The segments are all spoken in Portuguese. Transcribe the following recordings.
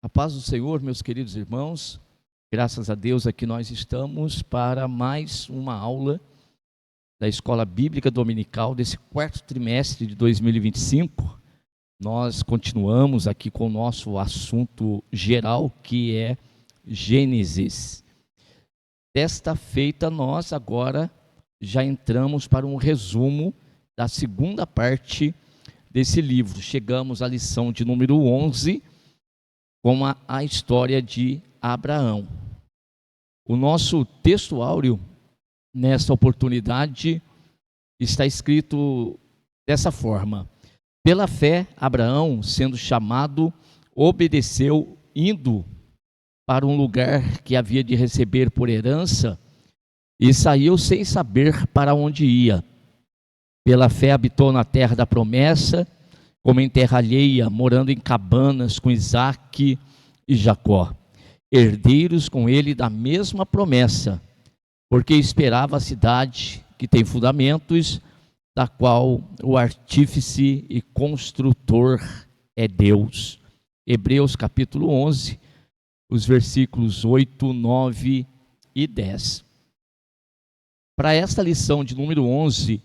A paz do Senhor, meus queridos irmãos, graças a Deus aqui nós estamos para mais uma aula da Escola Bíblica Dominical desse quarto trimestre de 2025. Nós continuamos aqui com o nosso assunto geral, que é Gênesis. Desta feita, nós agora já entramos para um resumo da segunda parte desse livro. Chegamos à lição de número 11, com a história de Abraão. O nosso texto áureo, nessa oportunidade, está escrito dessa forma: pela fé, Abraão, sendo chamado, obedeceu, indo para um lugar que havia de receber por herança, e saiu sem saber para onde ia. Pela fé habitou na terra da promessa, como em terra alheia, morando em cabanas com Isaque e Jacó, herdeiros com ele da mesma promessa, porque esperava a cidade que tem fundamentos, da qual o artífice e construtor é Deus. Hebreus capítulo 11, os versículos 8, 9 e 10. Para esta lição de número 11,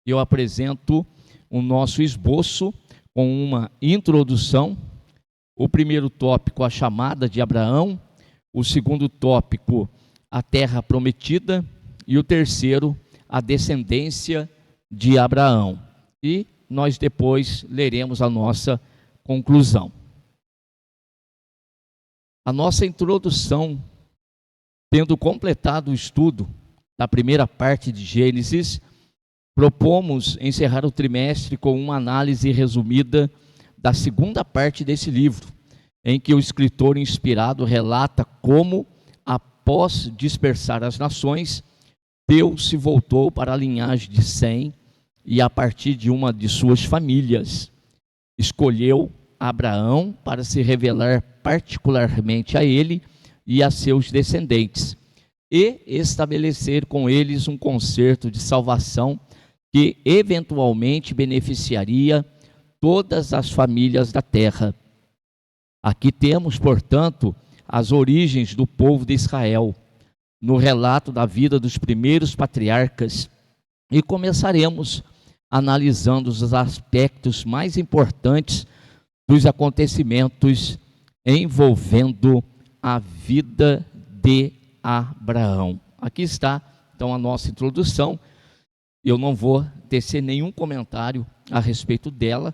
eu apresento o nosso esboço com uma introdução. O primeiro tópico, a chamada de Abraão. O segundo tópico, a terra prometida. E o terceiro, a descendência de Abraão. E nós depois leremos a nossa conclusão. A nossa introdução, tendo completado o estudo da primeira parte de Gênesis, propomos encerrar o trimestre com uma análise resumida da segunda parte desse livro, em que o escritor inspirado relata como, após dispersar as nações, Deus se voltou para a linhagem de Sem e, a partir de uma de suas famílias, escolheu Abraão para se revelar particularmente a ele e a seus descendentes, e estabelecer com eles um concerto de salvação que eventualmente beneficiaria todas as famílias da terra. Aqui temos, portanto, as origens do povo de Israel, no relato da vida dos primeiros patriarcas, e começaremos analisando os aspectos mais importantes dos acontecimentos envolvendo a vida de Abraão. Aqui está, então, a nossa introdução. Eu não vou tecer nenhum comentário a respeito dela,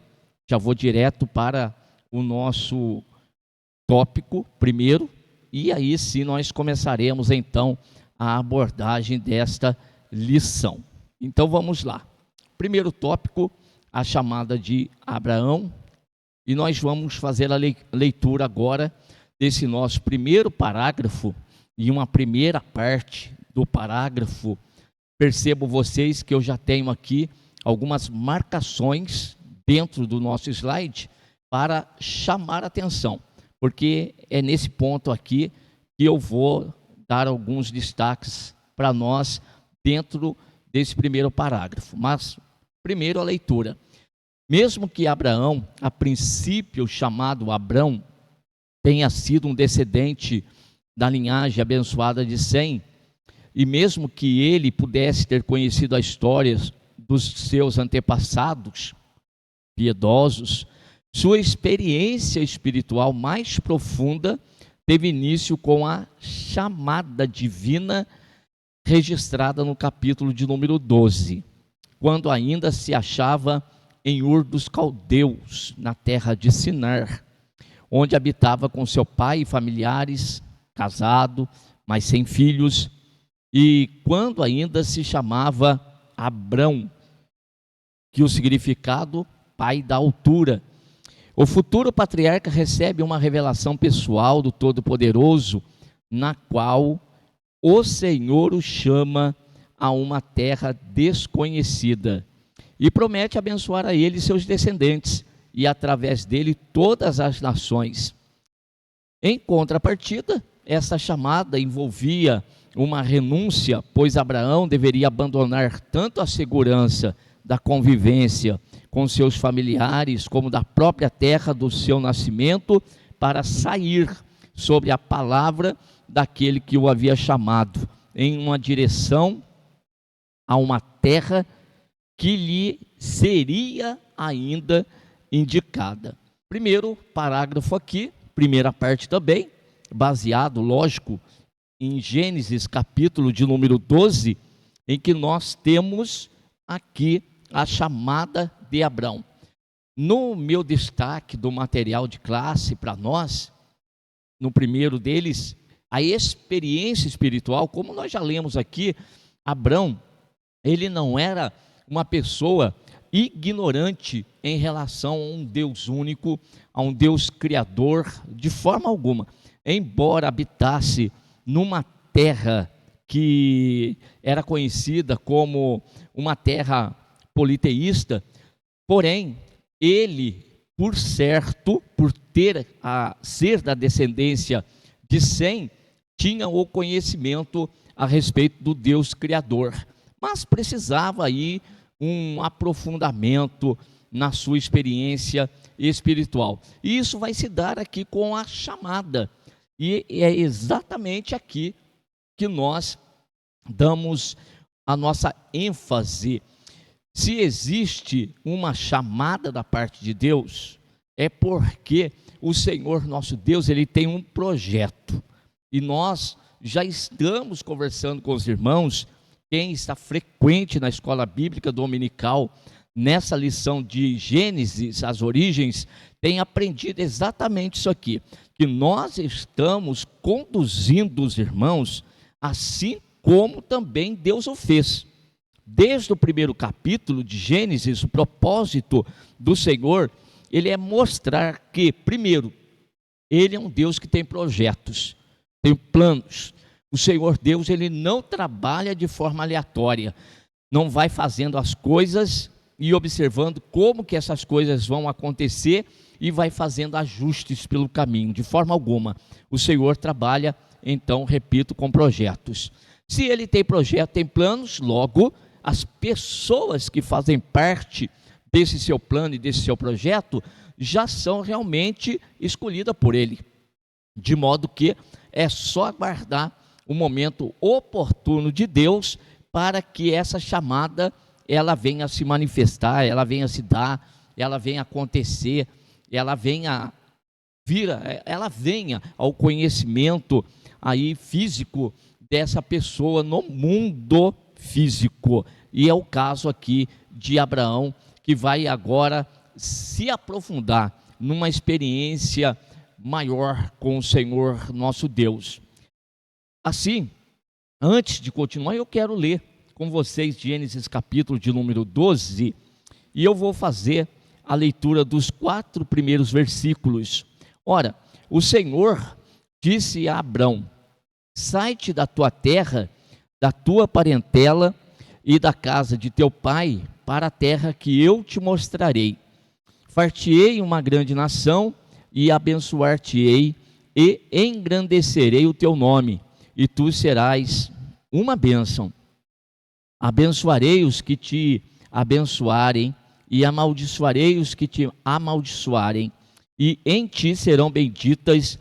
já vou direto para o nosso tópico primeiro, e aí sim nós começaremos então a abordagem desta lição. Então vamos lá. Primeiro tópico, a chamada de Abraão, e nós vamos fazer a leitura agora desse nosso primeiro parágrafo, e uma primeira parte do parágrafo. Percebo vocês que eu já tenho aqui algumas marcações dentro do nosso slide para chamar a atenção, porque é nesse ponto aqui que eu vou dar alguns destaques para nós dentro desse primeiro parágrafo. Mas primeiro a leitura. Mesmo que Abraão, a princípio chamado Abrão, tenha sido um descendente da linhagem abençoada de Sem, e mesmo que ele pudesse ter conhecido a história dos seus antepassados piedosos, sua experiência espiritual mais profunda teve início com a chamada divina registrada no capítulo de número 12, quando ainda se achava em Ur dos Caldeus, na terra de Sinar, onde habitava com seu pai e familiares, casado, mas sem filhos, e quando ainda se chamava Abrão, que o significado pai da altura. O futuro patriarca recebe uma revelação pessoal do Todo-Poderoso, na qual o Senhor o chama a uma terra desconhecida e promete abençoar a ele e seus descendentes, e através dele todas as nações. Em contrapartida, essa chamada envolvia uma renúncia, pois Abraão deveria abandonar tanto a segurança da convivência com seus familiares, como da própria terra do seu nascimento, para sair sobre a palavra daquele que o havia chamado, em uma direção a uma terra que lhe seria ainda indicada. Primeiro parágrafo aqui, primeira parte também, baseado, lógico, em Gênesis capítulo de número 12, em que nós temos aqui a chamada de Abrão. No meu destaque do material de classe para nós, no primeiro deles, a experiência espiritual, como nós já lemos aqui, Abrão, ele não era uma pessoa ignorante em relação a um Deus único, a um Deus criador, de forma alguma. Embora habitasse numa terra que era conhecida como uma terra politeísta, porém, ele, por certo, por ser da descendência de Sem, tinha o conhecimento a respeito do Deus Criador, mas precisava aí um aprofundamento na sua experiência espiritual. E isso vai se dar aqui com a chamada, e é exatamente aqui que nós damos a nossa ênfase. Se existe uma chamada da parte de Deus, é porque o Senhor nosso Deus, ele tem um projeto, e nós já estamos conversando com os irmãos, quem está frequente na escola bíblica dominical, nessa lição de Gênesis, as origens, tem aprendido exatamente isso aqui, que nós estamos conduzindo os irmãos, assim como também Deus o fez. Desde o primeiro capítulo de Gênesis, o propósito do Senhor, ele é mostrar que, primeiro, ele é um Deus que tem projetos, tem planos. O Senhor Deus, ele não trabalha de forma aleatória, não vai fazendo as coisas e observando como que essas coisas vão acontecer e vai fazendo ajustes pelo caminho, de forma alguma. O Senhor trabalha, então, repito, com projetos. Se ele tem projeto, tem planos, logo, as pessoas que fazem parte desse seu plano e desse seu projeto já são realmente escolhidas por ele, de modo que é só aguardar o momento oportuno de Deus para que essa chamada ela venha a se manifestar, ela venha a se dar, ela venha a acontecer, ela venha ao conhecimento aí físico dessa pessoa no mundo físico. E é o caso aqui de Abraão, que vai agora se aprofundar numa experiência maior com o Senhor nosso Deus. Assim, antes de continuar, eu quero ler com vocês Gênesis capítulo de número 12, e eu vou fazer a leitura dos 4 primeiros versículos. Ora, o Senhor disse a Abrão: sai-te da tua terra, da tua parentela e da casa de teu pai, para a terra que eu te mostrarei. Far-te-ei uma grande nação, e abençoar-te-ei, e engrandecerei o teu nome, e tu serás uma bênção. Abençoarei os que te abençoarem, e amaldiçoarei os que te amaldiçoarem, e em ti serão benditas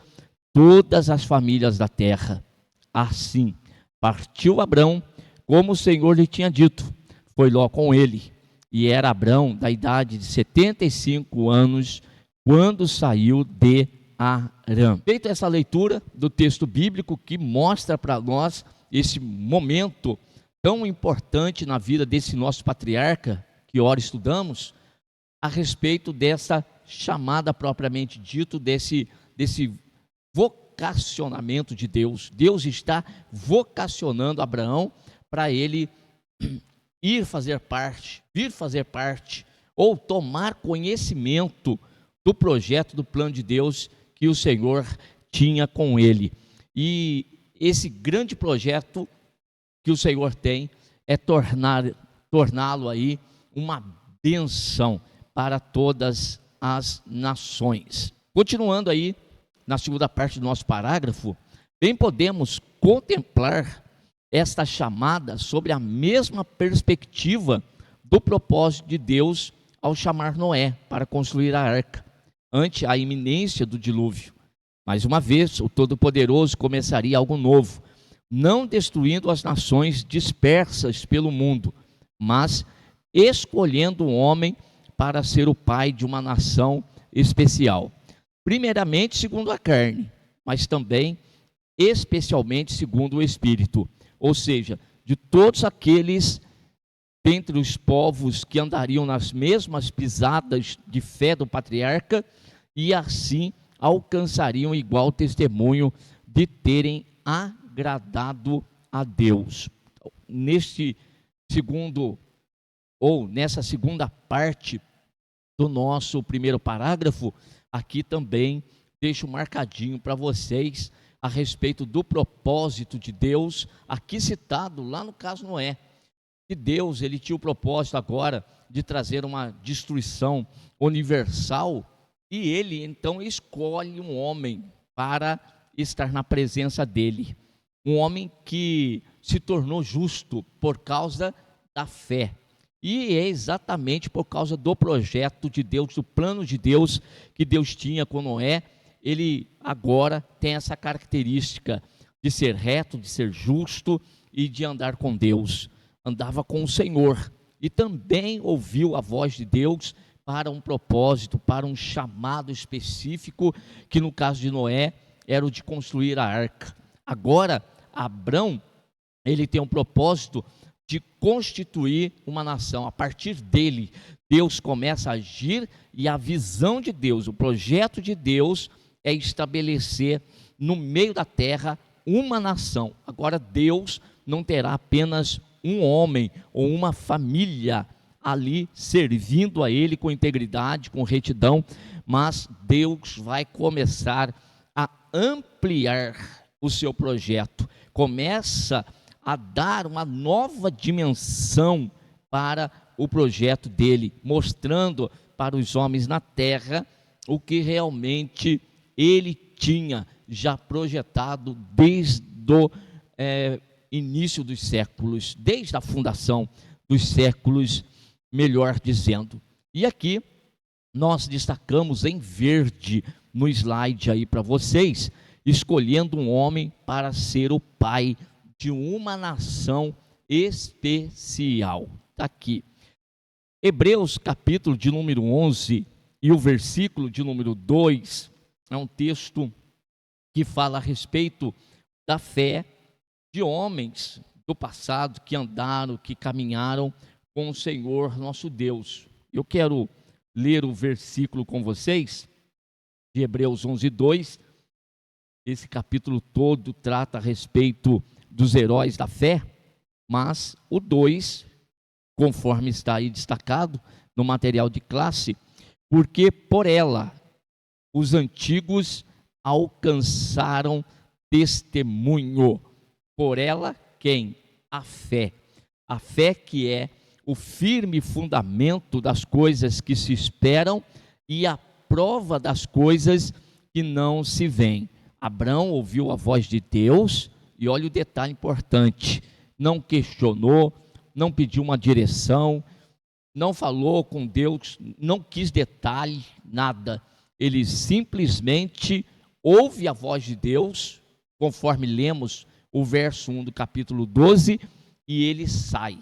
todas as famílias da terra. Assim, partiu Abrão, como o Senhor lhe tinha dito. Foi Ló com ele, e era Abrão da idade de 75 anos, quando saiu de Harã. Feita essa leitura do texto bíblico que mostra para nós esse momento tão importante na vida desse nosso patriarca, que ora estudamos, a respeito dessa chamada propriamente dito, desse vocacionamento de Deus. Deus está vocacionando Abraão para ele vir fazer parte, ou tomar conhecimento do projeto, do plano de Deus que o Senhor tinha com ele. E esse grande projeto que o Senhor tem é torná-lo aí uma bênção para todas as nações. Continuando aí na segunda parte do nosso parágrafo, bem podemos contemplar esta chamada sobre a mesma perspectiva do propósito de Deus ao chamar Noé para construir a arca, ante a iminência do dilúvio. Mais uma vez, o Todo-Poderoso começaria algo novo, não destruindo as nações dispersas pelo mundo, mas escolhendo um homem para ser o pai de uma nação especial. Primeiramente segundo a carne, mas também especialmente segundo o Espírito. Ou seja, de todos aqueles dentre os povos que andariam nas mesmas pisadas de fé do patriarca e assim alcançariam igual testemunho de terem agradado a Deus. Nessa segunda parte do nosso primeiro parágrafo, aqui também deixo marcadinho para vocês a respeito do propósito de Deus, aqui citado lá no caso Noé. Que Deus, ele tinha o propósito agora de trazer uma destruição universal, e ele então escolhe um homem para estar na presença dele. Um homem que se tornou justo por causa da fé. E é exatamente por causa do projeto de Deus, do plano de Deus que Deus tinha com Noé. Ele agora tem essa característica de ser reto, de ser justo e de andar com Deus. Andava com o Senhor e também ouviu a voz de Deus para um propósito, para um chamado específico, que no caso de Noé era o de construir a arca. Agora, Abrão, ele tem um propósito de constituir uma nação. A partir dele, Deus começa a agir e a visão de Deus, o projeto de Deus é estabelecer no meio da terra uma nação. Agora Deus não terá apenas um homem ou uma família ali servindo a ele com integridade, com retidão, mas Deus vai começar a ampliar o seu projeto, começa a dar uma nova dimensão para o projeto dele, mostrando para os homens na terra o que realmente ele tinha já projetado desde o início dos séculos, desde a fundação dos séculos, melhor dizendo. E aqui nós destacamos em verde no slide aí para vocês, escolhendo um homem para ser o pai de uma nação especial. Está aqui. Hebreus capítulo de número 11 e o versículo de número 2 é um texto que fala a respeito da fé de homens do passado que andaram, que caminharam com o Senhor nosso Deus. Eu quero ler o versículo com vocês, de Hebreus 11, 2. Esse capítulo todo trata a respeito dos heróis da fé, mas o 2, conforme está aí destacado no material de classe, porque por ela os antigos alcançaram testemunho. Por ela, quem? A fé. A fé que é o firme fundamento das coisas que se esperam e a prova das coisas que não se veem. Abraão ouviu a voz de Deus e olha o detalhe importante, não questionou, não pediu uma direção, não falou com Deus, não quis detalhe, nada. Ele simplesmente ouve a voz de Deus, conforme lemos o verso 1 do capítulo 12, e ele sai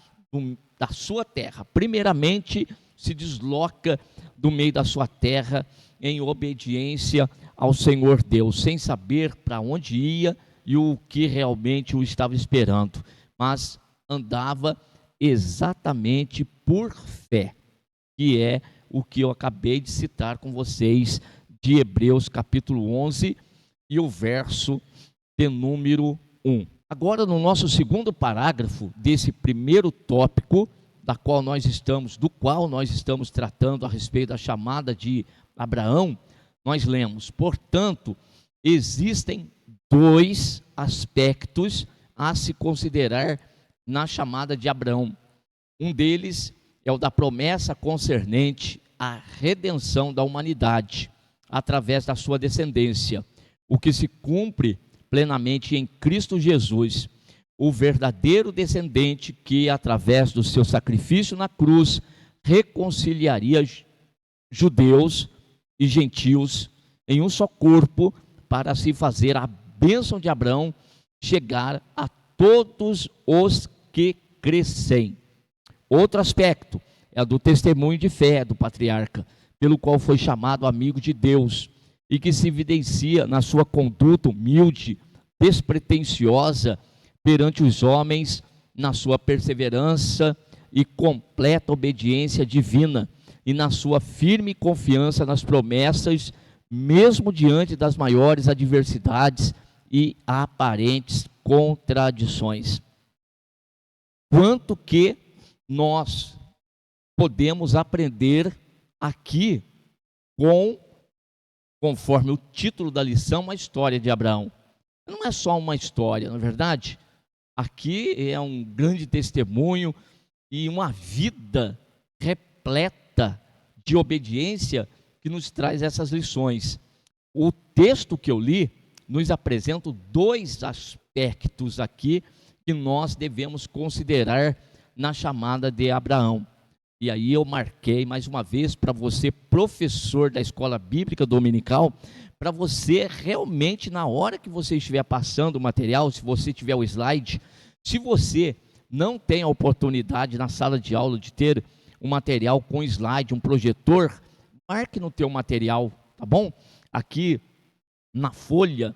da sua terra. Primeiramente, se desloca do meio da sua terra em obediência ao Senhor Deus, sem saber para onde ia e o que realmente o estava esperando, mas andava exatamente por fé, que é o que eu acabei de citar com vocês, de Hebreus capítulo 11 e o verso de número 1. Agora, no nosso segundo parágrafo desse primeiro tópico, do qual nós estamos tratando a respeito da chamada de Abraão, nós lemos: portanto, existem dois aspectos a se considerar na chamada de Abraão. Um deles é o da promessa concernente à redenção da humanidade, através da sua descendência, o que se cumpre plenamente em Cristo Jesus, o verdadeiro descendente que, através do seu sacrifício na cruz, reconciliaria judeus e gentios em um só corpo para se fazer a bênção de Abraão chegar a todos os que crescem. Outro aspecto é o do testemunho de fé do patriarca, pelo qual foi chamado amigo de Deus, e que se evidencia na sua conduta humilde, despretensiosa perante os homens, na sua perseverança e completa obediência divina, e na sua firme confiança nas promessas, mesmo diante das maiores adversidades e aparentes contradições. Quanto que nós podemos aprender aqui conforme o título da lição, a história de Abraão. Não é só uma história, não é verdade? Aqui é um grande testemunho e uma vida repleta de obediência que nos traz essas lições. O texto que eu li nos apresenta dois aspectos aqui que nós devemos considerar na chamada de Abraão. E aí eu marquei mais uma vez para você, professor da escola bíblica dominical, para você realmente, na hora que você estiver passando o material, se você tiver o slide, se você não tem a oportunidade na sala de aula de ter um material com slide, um projetor, marque no teu material, tá bom? Aqui na folha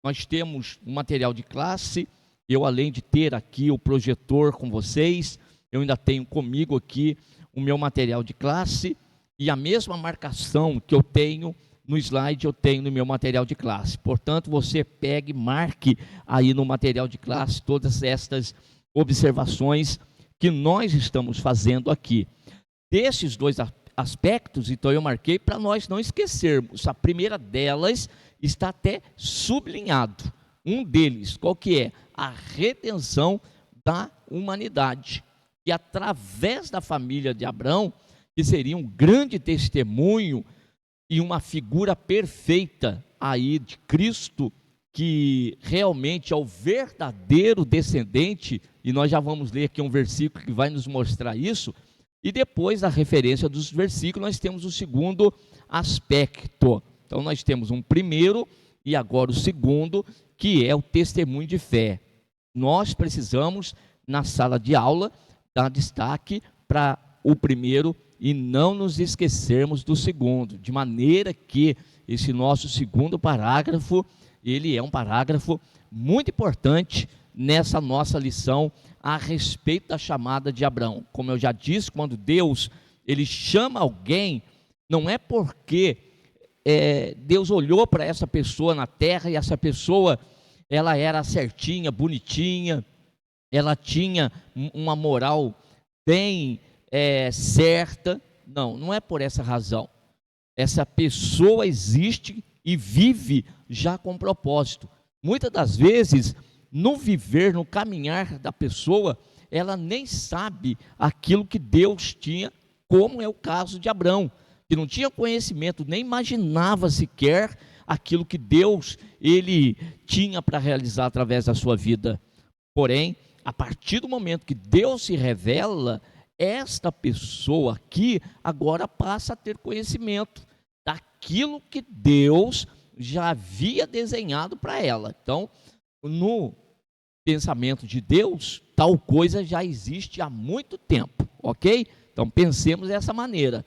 nós temos um material de classe. Eu, além de ter aqui o projetor com vocês, eu ainda tenho comigo aqui o meu material de classe, e a mesma marcação que eu tenho no slide, eu tenho no meu material de classe. Portanto, você pegue e marque aí no material de classe todas estas observações que nós estamos fazendo aqui. Desses dois aspectos, então eu marquei para nós não esquecermos. A primeira delas está até sublinhado. Um deles, qual que é? A redenção da humanidade. E através da família de Abraão, que seria um grande testemunho e uma figura perfeita aí de Cristo, que realmente é o verdadeiro descendente, e nós já vamos ler aqui um versículo que vai nos mostrar isso, e depois da referência dos versículos nós temos o segundo aspecto. Então nós temos um primeiro e agora o segundo, que é o testemunho de fé. Nós precisamos, na sala de aula, dar destaque para o primeiro e não nos esquecermos do segundo, de maneira que esse nosso segundo parágrafo, ele é um parágrafo muito importante nessa nossa lição a respeito da chamada de Abraão. Como eu já disse, quando Deus ele chama alguém, não é porque Deus olhou para essa pessoa na terra e essa pessoa ela era certinha, bonitinha, ela tinha uma moral bem certa. Não é por essa razão. Essa pessoa existe e vive já com propósito. Muitas das vezes, no viver, no caminhar da pessoa, ela nem sabe aquilo que Deus tinha, como é o caso de Abraão, que não tinha conhecimento, nem imaginava sequer aquilo que Deus ele tinha para realizar através da sua vida. Porém, a partir do momento que Deus se revela, esta pessoa aqui agora passa a ter conhecimento daquilo que Deus já havia desenhado para ela. Então, no pensamento de Deus, tal coisa já existe há muito tempo, ok? Então, pensemos dessa maneira.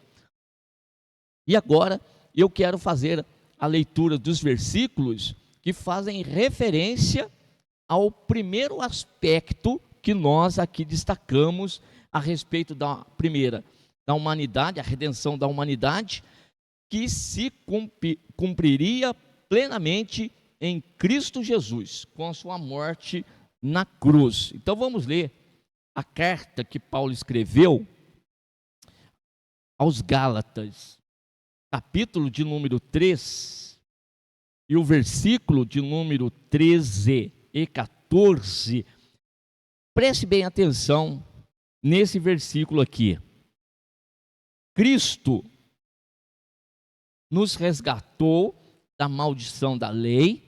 E agora, eu quero fazer a leitura dos versículos que fazem referência ao primeiro aspecto que nós aqui destacamos a respeito da primeira, da humanidade, a redenção da humanidade, que se cumpriria plenamente em Cristo Jesus, com a sua morte na cruz. Então vamos ler a carta que Paulo escreveu aos Gálatas, capítulo de número 3, e o versículo de número 13 e 14. Preste bem atenção nesse versículo aqui. Cristo nos resgatou da maldição da lei,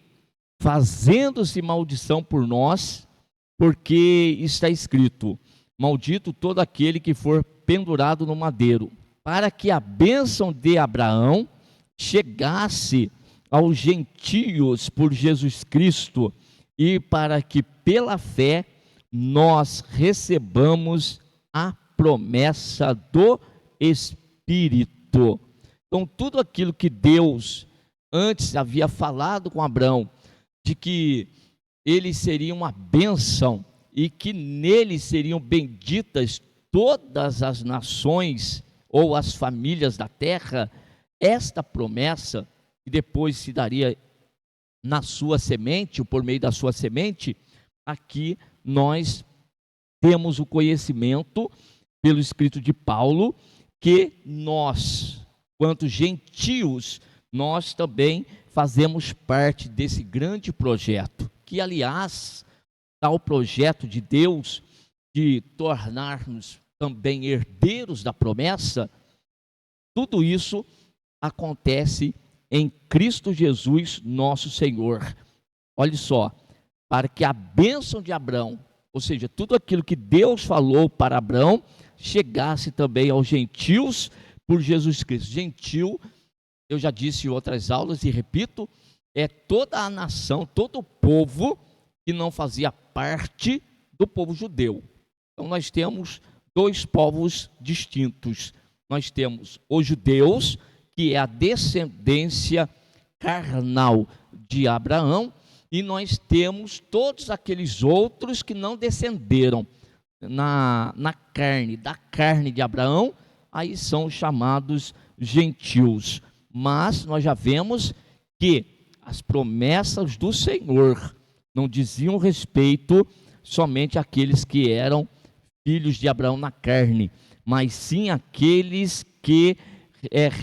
fazendo-se maldição por nós, porque está escrito: maldito todo aquele que for pendurado no madeiro, para que a bênção de Abraão chegasse aos gentios por Jesus Cristo, e para que pela fé nós recebamos a promessa do Espírito. Então, tudo aquilo que Deus antes havia falado com Abraão, de que ele seria uma bênção e que nele seriam benditas todas as nações ou as famílias da terra, esta promessa, que depois se daria na sua semente, ou por meio da sua semente, aqui nós temos o conhecimento, pelo escrito de Paulo, que nós, quanto gentios, nós também fazemos parte desse grande projeto, que aliás, tal projeto de Deus, de tornar-nos também herdeiros da promessa, tudo isso acontece em Cristo Jesus, nosso Senhor. Olha só, para que a bênção de Abraão, ou seja, tudo aquilo que Deus falou para Abraão, chegasse também aos gentios por Jesus Cristo. Gentil, eu já disse em outras aulas e repito, é toda a nação, todo o povo que não fazia parte do povo judeu. Então nós temos dois povos distintos. Nós temos os judeus, que é a descendência carnal de Abraão, e nós temos todos aqueles outros que não descenderam na carne, da carne de Abraão, aí são chamados gentios. Mas nós já vemos que as promessas do Senhor não diziam respeito somente àqueles que eram filhos de Abraão na carne, mas sim àqueles que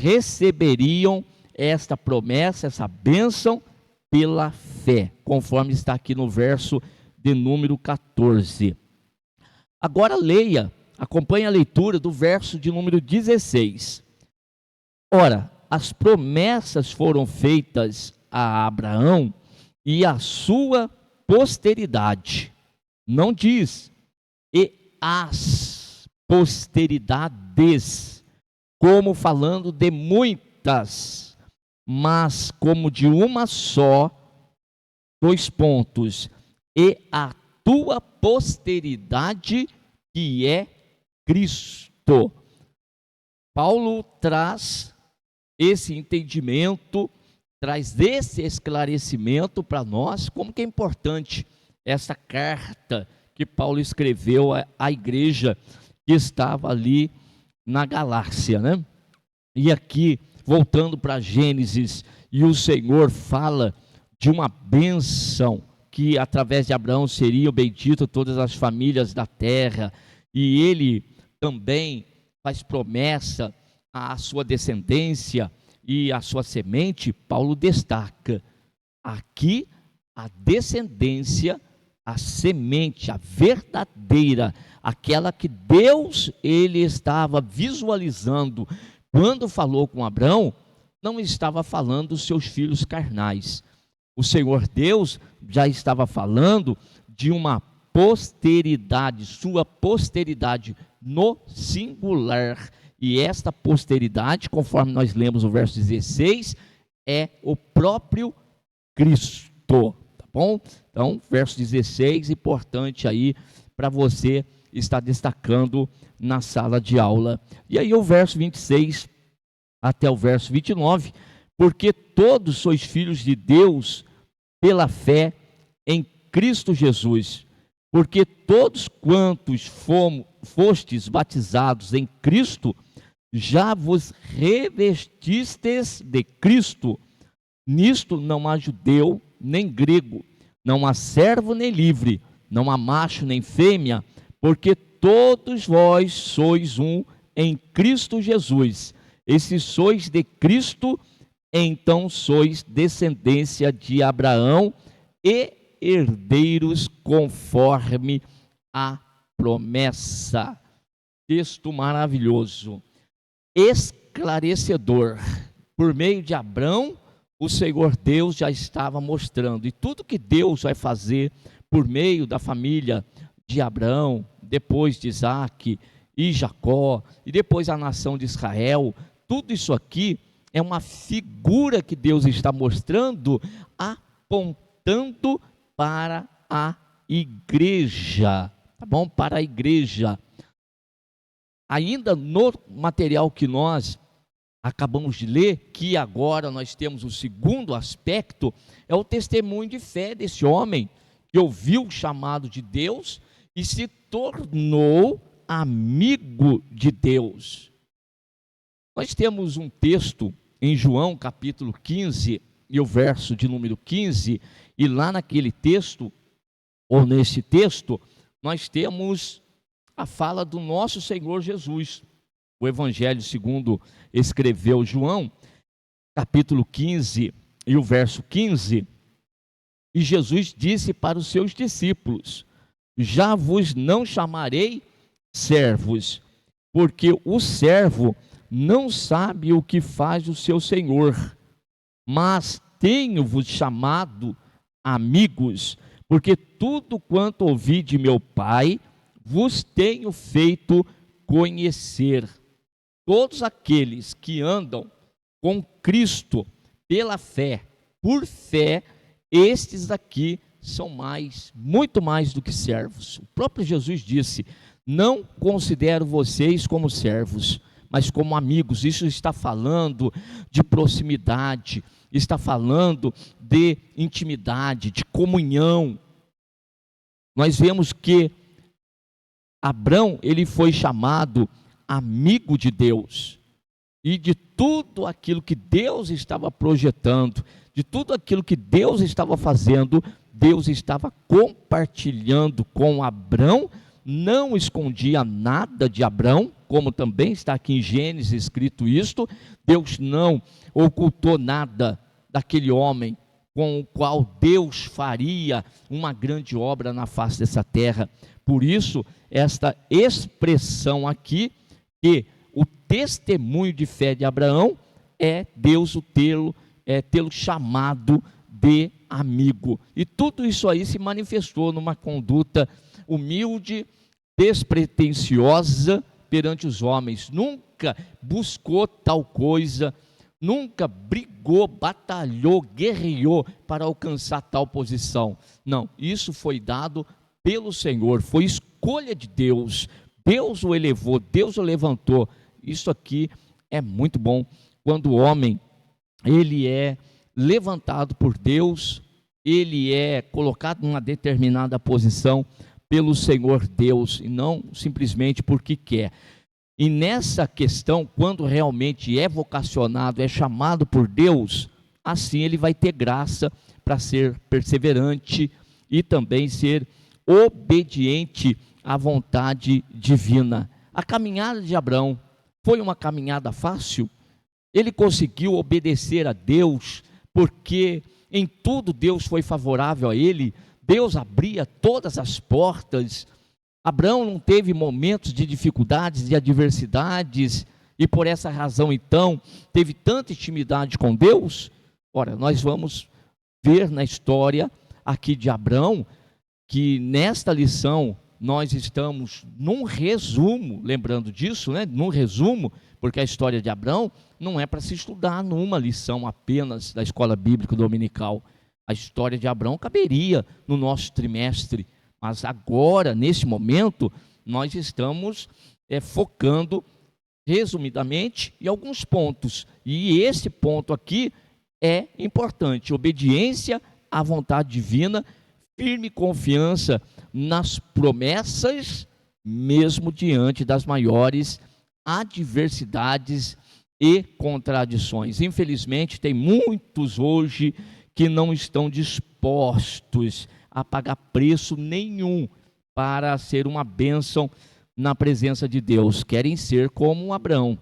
receberiam esta promessa, essa bênção pela fé, conforme está aqui no verso de número 14. Agora leia, acompanhe a leitura do verso de número 16. Ora, as promessas foram feitas a Abraão e a sua posteridade. Não diz, e as posteridades, como falando de muitas, mas como de uma só, dois pontos, e a tua posteridade, que é Cristo. Paulo traz esse entendimento, traz esse esclarecimento para nós, como que é importante essa carta que Paulo escreveu à igreja que estava ali na Galácia, né? E aqui, voltando para Gênesis, e o Senhor fala de uma bênção, que através de Abraão seriam benditas todas as famílias da terra, e ele também faz promessa à sua descendência e à sua semente. Paulo destaca aqui a descendência, a semente, a verdadeira, aquela que Deus ele estava visualizando quando falou com Abraão. Não estava falando dos seus filhos carnais. O Senhor Deus já estava falando de uma posteridade, sua posteridade no singular. E esta posteridade, conforme nós lemos o verso 16, é o próprio Cristo, tá bom? Então, verso 16, importante aí para você estar destacando na sala de aula. E aí o verso 26 até o verso 29, porque todos sois filhos de Deus pela fé em Cristo Jesus, porque todos quantos fostes batizados em Cristo, já vos revestistes de Cristo. Nisto não há judeu nem grego, não há servo nem livre, não há macho nem fêmea, porque todos vós sois um em Cristo Jesus. E se sois de Cristo, então sois descendência de Abraão e herdeiros conforme a promessa. Texto maravilhoso, esclarecedor. Por meio de Abraão, o Senhor Deus já estava mostrando, e tudo que Deus vai fazer por meio da família de Abraão, depois de Isaque e Jacó, e depois a nação de Israel, tudo isso aqui é uma figura que Deus está mostrando, apontando para a igreja, tá bom? Para a igreja. Ainda no material que nós acabamos de ler, que agora nós temos o segundo aspecto, é o testemunho de fé desse homem, que ouviu o chamado de Deus e se tornou amigo de Deus. Nós temos um texto em João capítulo 15, e o verso de número 15, e lá naquele texto, ou nesse texto, nós temos a fala do nosso Senhor Jesus. O Evangelho segundo escreveu João, capítulo 15 e o verso 15, e Jesus disse para os seus discípulos: já vos não chamarei servos, porque o servo não sabe o que faz o seu senhor, mas tenho-vos chamado amigos, porque tudo quanto ouvi de meu Pai vos tenho feito conhecer. Todos aqueles que andam com Cristo pela fé, por fé, estes aqui são muito mais do que servos. O próprio Jesus disse: não considero vocês como servos, mas como amigos. Isso está falando de proximidade, está falando de intimidade, de comunhão. Nós vemos que Abrão, ele foi chamado amigo de Deus, e de tudo aquilo que Deus estava projetando, de tudo aquilo que Deus estava fazendo, Deus estava compartilhando com Abrão, não escondia nada de Abrão, como também está aqui em Gênesis escrito isto. Deus não ocultou nada daquele homem com o qual Deus faria uma grande obra na face dessa terra. Por isso, esta expressão aqui, que o testemunho de fé de Abraão é Deus tê-lo chamado de amigo. E tudo isso aí se manifestou numa conduta humilde, despretensiosa perante os homens. Nunca buscou tal coisa, nunca brigou, batalhou, guerreou para alcançar tal posição. Não, isso foi dado pelo Senhor, foi escolha de Deus. Deus o elevou, Deus o levantou. Isso aqui é muito bom, quando o homem, ele é levantado por Deus, ele é colocado numa determinada posição pelo Senhor Deus, e não simplesmente porque quer. E nessa questão, quando realmente é vocacionado, é chamado por Deus, assim ele vai ter graça para ser perseverante e também ser obediente à vontade divina. A caminhada de Abrão foi uma caminhada fácil? Ele conseguiu obedecer a Deus, porque em tudo Deus foi favorável a ele. Deus abria todas as portas. Abrão não teve momentos de dificuldades, de adversidades, e por essa razão então teve tanta intimidade com Deus. Ora, nós vamos ver na história aqui de Abrão, que nesta lição nós estamos num resumo, lembrando disso, né? Num resumo, porque a história de Abrão não é para se estudar numa lição apenas da escola bíblica dominical. A história de Abrão caberia no nosso trimestre, mas agora, nesse momento, nós estamos focando resumidamente em alguns pontos, e esse ponto aqui é importante: obediência à vontade divina, firme confiança nas promessas, mesmo diante das maiores adversidades e contradições. Infelizmente, tem muitos hoje que não estão dispostos a pagar preço nenhum para ser uma bênção na presença de Deus. Querem ser como Abrão,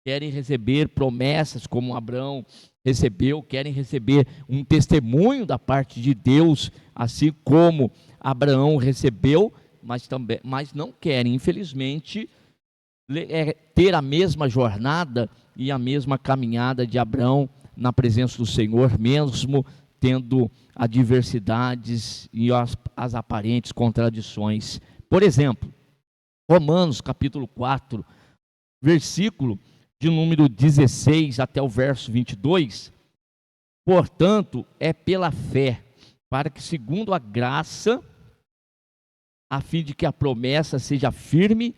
querem receber promessas como Abrão recebeu, querem receber um testemunho da parte de Deus, assim como Abraão recebeu, mas não querem, infelizmente, ter a mesma jornada e a mesma caminhada de Abrão na presença do Senhor, mesmo tendo adversidades e as aparentes contradições. Por exemplo, Romanos capítulo 4, versículo de número 16 até o verso 22, portanto, é pela fé, para que segundo a graça, a fim de que a promessa seja firme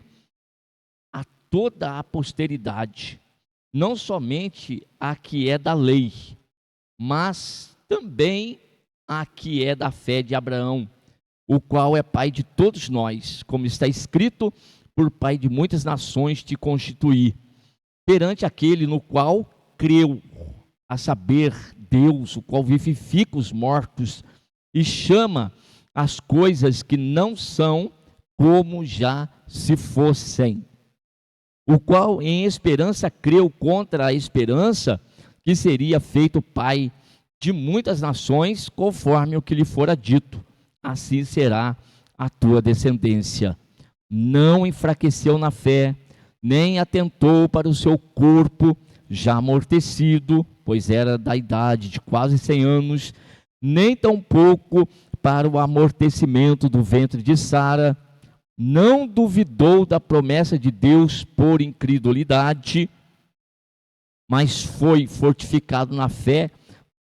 a toda a posteridade, não somente a que é da lei, mas também a que é da fé de Abraão, o qual é pai de todos nós, como está escrito, por pai de muitas nações te constituí, perante aquele no qual creu, a saber, Deus, o qual vivifica os mortos e chama as coisas que não são como já se fossem, o qual em esperança creu contra a esperança, que seria feito pai de muitas nações, conforme o que lhe fora dito, assim será a tua descendência. Não enfraqueceu na fé, nem atentou para o seu corpo já amortecido, pois era da idade de quase 100 anos, nem tampouco para o amortecimento do ventre de Sara. Não duvidou da promessa de Deus por incredulidade, mas foi fortificado na fé,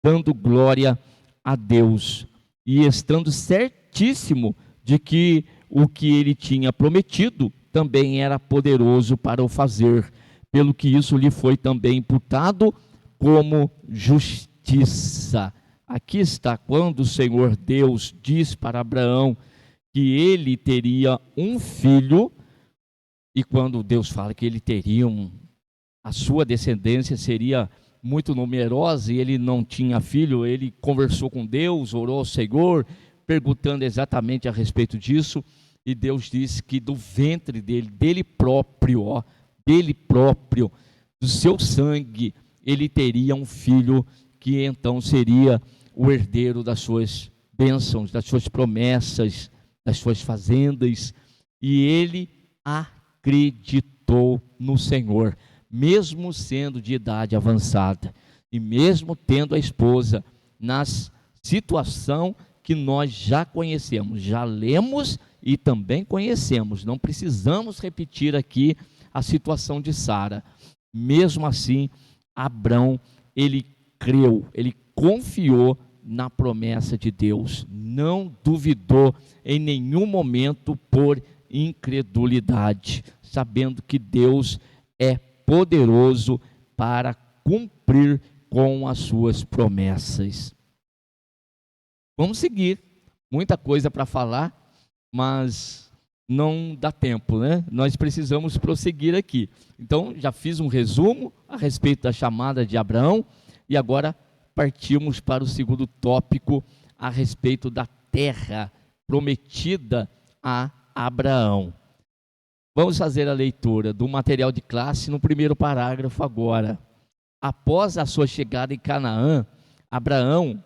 dando glória a Deus, e estando certíssimo de que o que ele tinha prometido também era poderoso para o fazer, pelo que isso lhe foi também imputado como justiça. Aqui está quando o Senhor Deus diz para Abraão que ele teria um filho, e quando Deus fala que ele teria a sua descendência seria muito numerosa, e ele não tinha filho, ele conversou com Deus, orou ao Senhor, perguntando exatamente a respeito disso, e Deus disse que do ventre dele próprio, do seu sangue, ele teria um filho que então seria o herdeiro das suas bênçãos, das suas promessas, das suas fazendas, e ele acreditou no Senhor, mesmo sendo de idade avançada, e mesmo tendo a esposa, na situação que nós já conhecemos, já lemos e também conhecemos, não precisamos repetir aqui a situação de Sara. Mesmo assim, Abrão, ele creu, ele confiou na promessa de Deus, não duvidou em nenhum momento por incredulidade, sabendo que Deus é poderoso para cumprir com as suas promessas. Vamos seguir, muita coisa para falar, mas não dá tempo, né? Nós precisamos prosseguir aqui. Então, já fiz um resumo a respeito da chamada de Abraão, e agora partimos para o segundo tópico a respeito da terra prometida a Abraão. Vamos fazer a leitura do material de classe no primeiro parágrafo agora. Após a sua chegada em Canaã, Abraão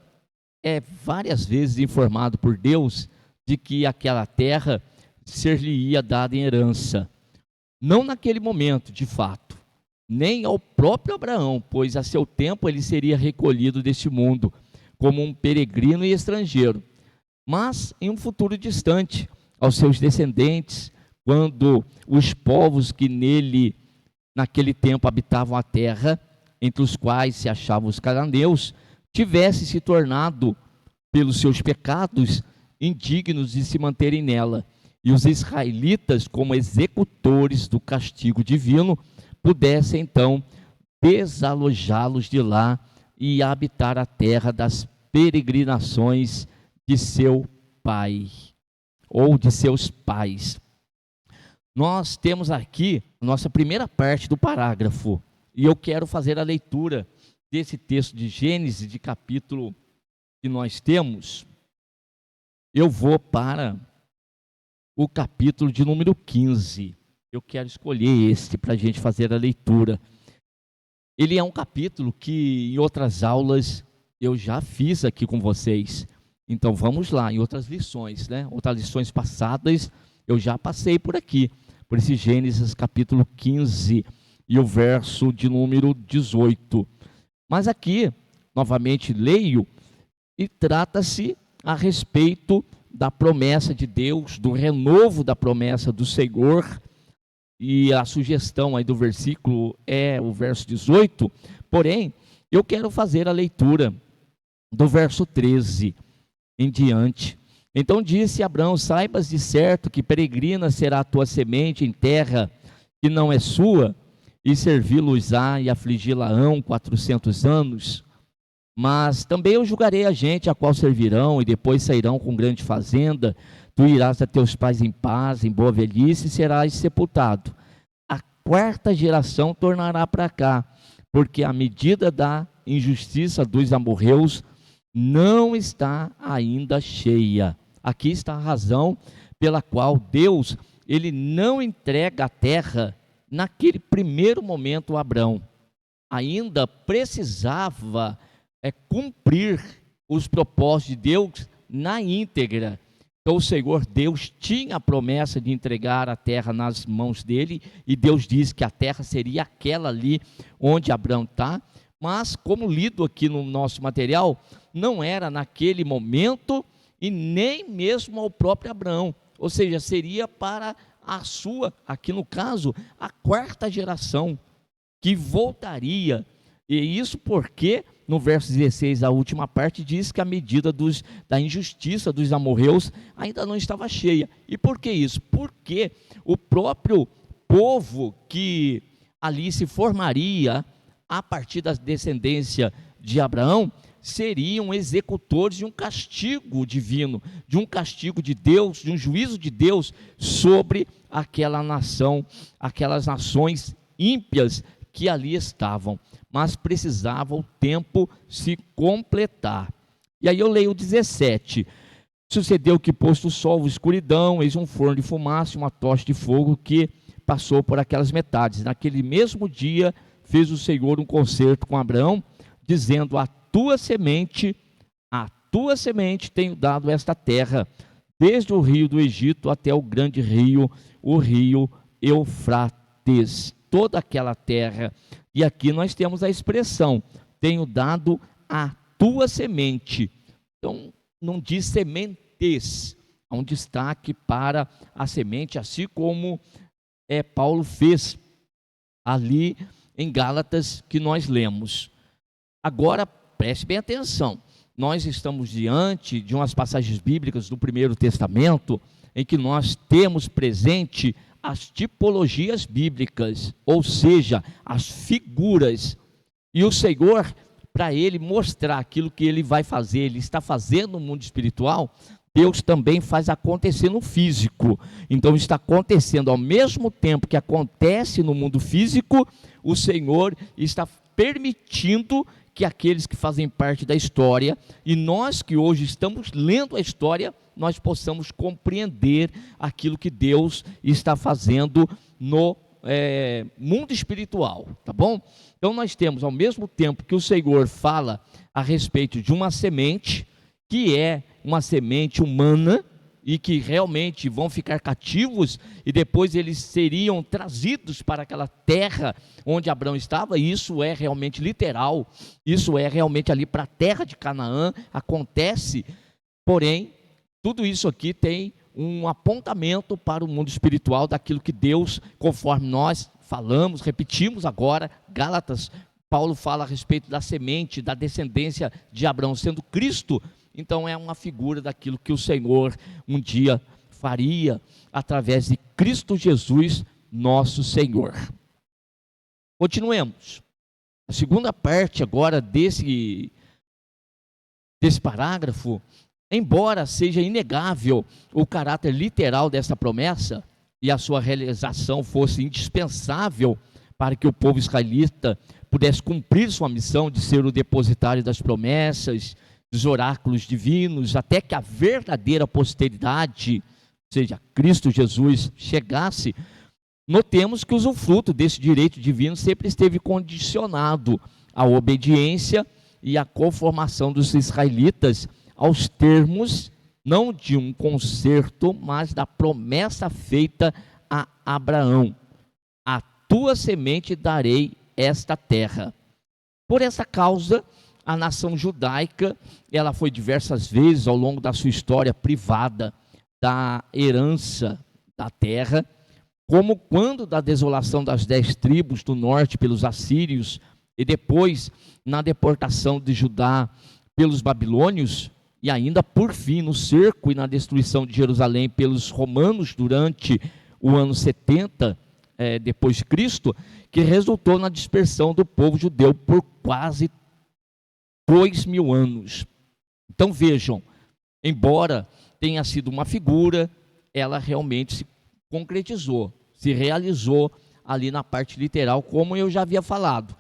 é várias vezes informado por Deus de que aquela terra ser-lhe-ia dada em herança. Não naquele momento, de fato, nem ao próprio Abraão, pois a seu tempo ele seria recolhido deste mundo como um peregrino e estrangeiro, mas em um futuro distante, aos seus descendentes, quando os povos que naquele tempo habitavam a terra, entre os quais se achavam os cananeus, tivessem se tornado, pelos seus pecados, indignos de se manterem nela, e os israelitas, como executores do castigo divino, pudessem então desalojá-los de lá e habitar a terra das peregrinações de seu pai, ou de seus pais. Nós temos aqui a nossa primeira parte do parágrafo, e eu quero fazer a leitura desse texto de Gênesis, de capítulo que nós temos. Eu vou para o capítulo de número 15. Eu quero escolher este para a gente fazer a leitura. Ele é um capítulo que em outras aulas eu já fiz aqui com vocês. Então vamos lá, em outras lições, né? Outras lições passadas eu já passei por aqui, por esse Gênesis capítulo 15 e o verso de número 18. Mas aqui, novamente leio, e trata-se a respeito da promessa de Deus, do renovo da promessa do Senhor e a sugestão aí do versículo é o verso 18, porém, eu quero fazer a leitura do verso 13 em diante. Então disse Abraão: saibas de certo que peregrina será a tua semente em terra que não é sua, e servi-los-á e afligi-la-ão 400 anos. Mas também eu julgarei a gente a qual servirão, e depois sairão com grande fazenda. Tu irás a teus pais em paz, em boa velhice, e serás sepultado. A quarta geração tornará para cá, porque a medida da injustiça dos amorreus não está ainda cheia. Aqui está a razão pela qual Deus, ele não entrega a terra naquele primeiro momento a Abrão. Ainda precisava cumprir os propósitos de Deus na íntegra. Então o Senhor Deus tinha a promessa de entregar a terra nas mãos dele, e Deus disse que a terra seria aquela ali onde Abrão está, mas como lido aqui no nosso material, não era naquele momento e nem mesmo ao próprio Abrão, ou seja, seria para a sua, aqui no caso, a quarta geração, que voltaria. E isso porque no verso 16, a última parte, diz que a medida da injustiça dos amorreus ainda não estava cheia. E por que isso? Porque o próprio povo que ali se formaria a partir da descendência de Abraão seriam executores de um castigo divino, de um castigo de Deus, de um juízo de Deus sobre aquela nação, aquelas nações ímpias que ali estavam, mas precisava o tempo se completar. E aí eu leio o 17. Sucedeu que, posto o sol, escuridão, eis um forno de fumaça, uma tocha de fogo que passou por aquelas metades. Naquele mesmo dia fez o Senhor um concerto com Abraão, dizendo: a tua semente tenho dado esta terra, desde o rio do Egito até o grande rio, o rio Eufrates, toda aquela terra. E aqui nós temos a expressão: tenho dado a tua semente. Então não diz sementes, há um destaque para a semente, assim como Paulo fez ali em Gálatas, que nós lemos. Agora preste bem atenção, nós estamos diante de umas passagens bíblicas do Primeiro Testamento, em que nós temos presente as tipologias bíblicas, ou seja, as figuras, e o Senhor, para ele mostrar aquilo que ele vai fazer, ele está fazendo no mundo espiritual, Deus também faz acontecer no físico. Então está acontecendo ao mesmo tempo que acontece no mundo físico, o Senhor está permitindo que aqueles que fazem parte da história, e nós que hoje estamos lendo a história, nós possamos compreender aquilo que Deus está fazendo no mundo espiritual, tá bom? Então nós temos, ao mesmo tempo que o Senhor fala a respeito de uma semente, que é uma semente humana, e que realmente vão ficar cativos, e depois eles seriam trazidos para aquela terra onde Abraão estava, e isso é realmente literal, isso é realmente ali para a terra de Canaã, acontece, porém, tudo isso aqui tem um apontamento para o mundo espiritual, daquilo que Deus, conforme nós falamos, repetimos agora, Gálatas, Paulo fala a respeito da semente, da descendência de Abraão, sendo Cristo. Então é uma figura daquilo que o Senhor um dia faria através de Cristo Jesus, nosso Senhor. Continuemos. A segunda parte agora desse parágrafo, embora seja inegável o caráter literal dessa promessa e a sua realização fosse indispensável para que o povo israelita pudesse cumprir sua missão de ser o depositário das promessas, dos oráculos divinos, até que a verdadeira posteridade, ou seja, Cristo Jesus, chegasse, notemos que o usufruto desse direito divino sempre esteve condicionado à obediência e à conformação dos israelitas aos termos, não de um concerto, mas da promessa feita a Abraão: a tua semente darei esta terra. Por essa causa, a nação judaica, ela foi diversas vezes ao longo da sua história privada da herança da terra, como quando da desolação das 10 tribos do norte pelos assírios, e depois na deportação de Judá pelos babilônios, e ainda por fim no cerco e na destruição de Jerusalém pelos romanos durante o ano 70 depois de Cristo, que resultou na dispersão do povo judeu por quase 2000 anos. Então vejam, embora tenha sido uma figura, ela realmente se concretizou, se realizou ali na parte literal, como eu já havia falado.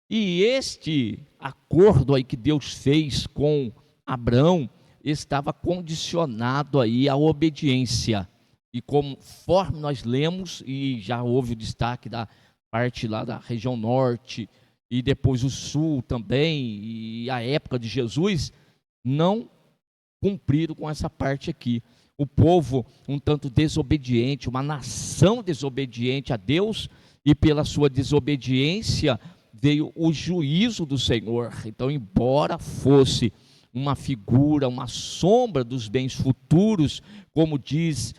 E este acordo aí que Deus fez com Abraão estava condicionado aí à obediência. E conforme nós lemos, e já houve o destaque da parte lá da região norte, e depois o sul também, e a época de Jesus, não cumpriram com essa parte aqui. O povo um tanto desobediente, uma nação desobediente a Deus, e pela sua desobediência veio o juízo do Senhor. Então, embora fosse uma figura, uma sombra dos bens futuros, como diz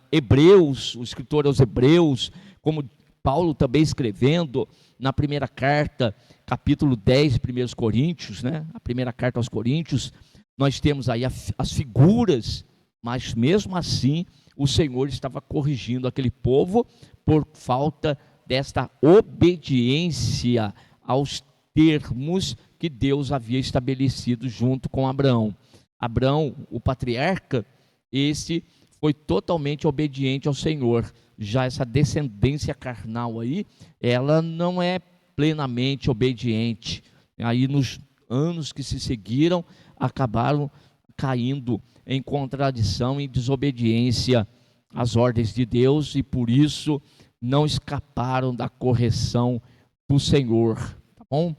Hebreus, o escritor aos Hebreus, como Paulo também escrevendo na primeira carta, capítulo 10, 1 Coríntios, né? A primeira carta aos Coríntios, nós temos aí as figuras, mas mesmo assim o Senhor estava corrigindo aquele povo por falta desta obediência aos termos que Deus havia estabelecido junto com Abraão. Abraão, o patriarca, esse foi totalmente obediente ao Senhor. Já essa descendência carnal aí, ela não é plenamente obediente. Aí nos anos que se seguiram, acabaram caindo em contradição e desobediência às ordens de Deus, e por isso não escaparam da correção do Senhor, tá bom?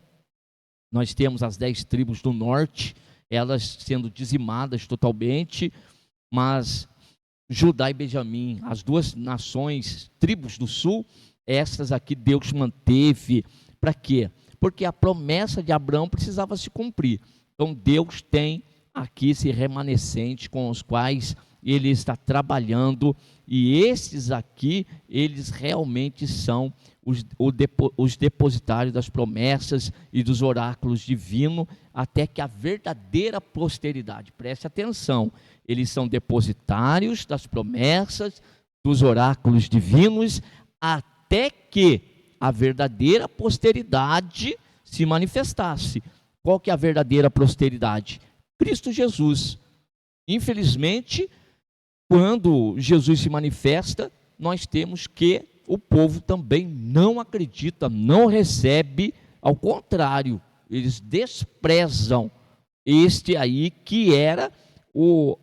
Nós temos as 10 tribos do norte, elas sendo dizimadas totalmente, mas Judá e Benjamim, as duas nações, tribos do sul, essas aqui Deus manteve. Para quê? Porque a promessa de Abraão precisava se cumprir. Então Deus tem aqui esse remanescente com os quais Ele está trabalhando, e esses aqui, eles realmente são os depositários das promessas e dos oráculos divinos, até que a verdadeira posteridade, preste atenção, eles são depositários das promessas, dos oráculos divinos, até que a verdadeira posteridade se manifestasse. Qual que é a verdadeira posteridade? Cristo Jesus. Infelizmente, quando Jesus se manifesta, nós temos que o povo também não acredita, não recebe, ao contrário, eles desprezam este aí que era o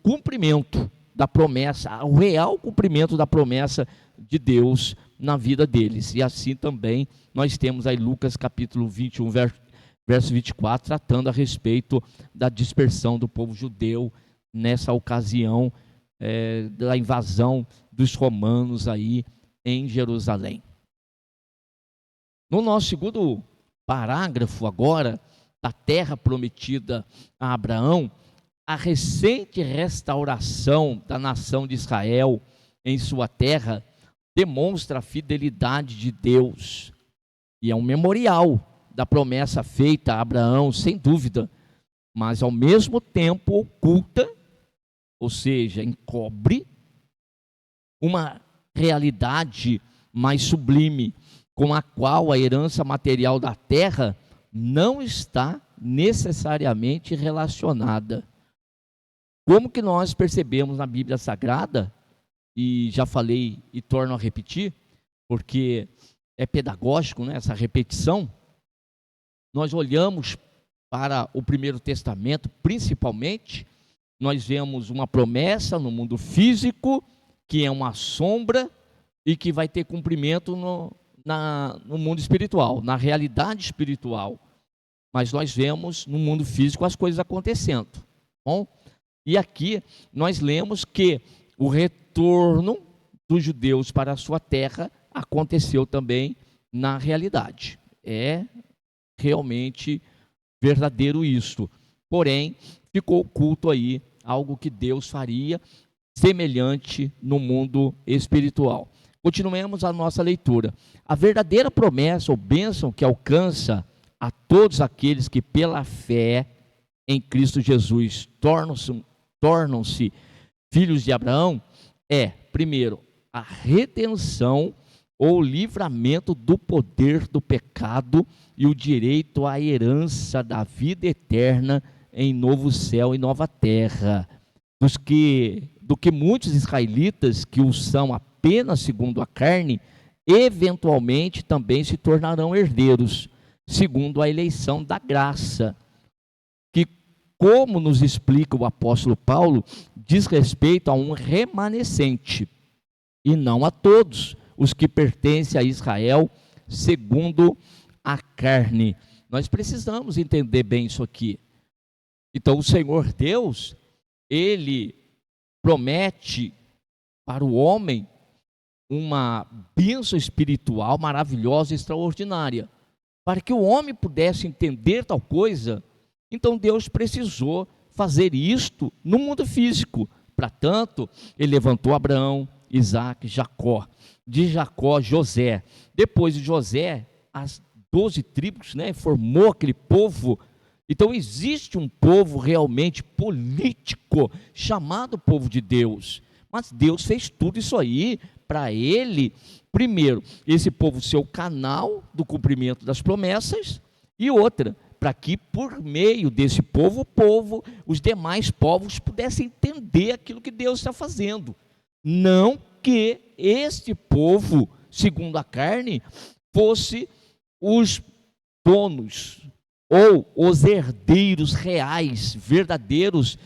cumprimento da promessa, o real cumprimento da promessa de Deus na vida deles. E assim também nós temos aí Lucas capítulo 21, verso 24, tratando a respeito da dispersão do povo judeu nessa ocasião da invasão dos romanos aí em Jerusalém. No nosso segundo parágrafo agora, da terra prometida a Abraão, a recente restauração da nação de Israel em sua terra demonstra a fidelidade de Deus, e é um memorial da promessa feita a Abraão, sem dúvida, mas ao mesmo tempo oculta, ou seja, encobre uma realidade mais sublime, com a qual a herança material da terra não está necessariamente relacionada. Como que nós percebemos na Bíblia Sagrada, e já falei e torno a repetir, porque é pedagógico, né, essa repetição, nós olhamos para o Primeiro Testamento, principalmente, nós vemos uma promessa no mundo físico, que é uma sombra e que vai ter cumprimento no mundo espiritual, na realidade espiritual. Mas nós vemos no mundo físico as coisas acontecendo. Bom? E aqui nós lemos que o retorno dos judeus para a sua terra aconteceu também na realidade. É realmente verdadeiro isto. Porém, ficou oculto aí algo que Deus faria, semelhante no mundo espiritual. Continuemos a nossa leitura. A verdadeira promessa ou bênção que alcança a todos aqueles que pela fé em Cristo Jesus tornam-se filhos de Abraão é, primeiro, a redenção ou livramento do poder do pecado e o direito à herança da vida eterna em novo céu e nova terra, do que muitos israelitas que o são apenas segundo a carne, eventualmente também se tornarão herdeiros, segundo a eleição da graça, que, como nos explica o apóstolo Paulo, diz respeito a um remanescente, e não a todos os que pertencem a Israel, segundo a carne. Nós precisamos entender bem isso aqui. Então, o Senhor Deus, Ele promete para o homem uma bênção espiritual maravilhosa e extraordinária. Para que o homem pudesse entender tal coisa, então Deus precisou fazer isto no mundo físico. Para tanto, Ele levantou Abraão, Isaac, Jacó. De Jacó, José. Depois de José, as 12 tribos, formou aquele povo. Então existe um povo realmente político, chamado povo de Deus. Mas Deus fez tudo isso aí para ele, primeiro, esse povo ser o canal do cumprimento das promessas, e outra, para que por meio desse povo, os demais povos pudessem entender aquilo que Deus está fazendo. Não que este povo, segundo a carne, fosse os donos ou os herdeiros reais, verdadeiros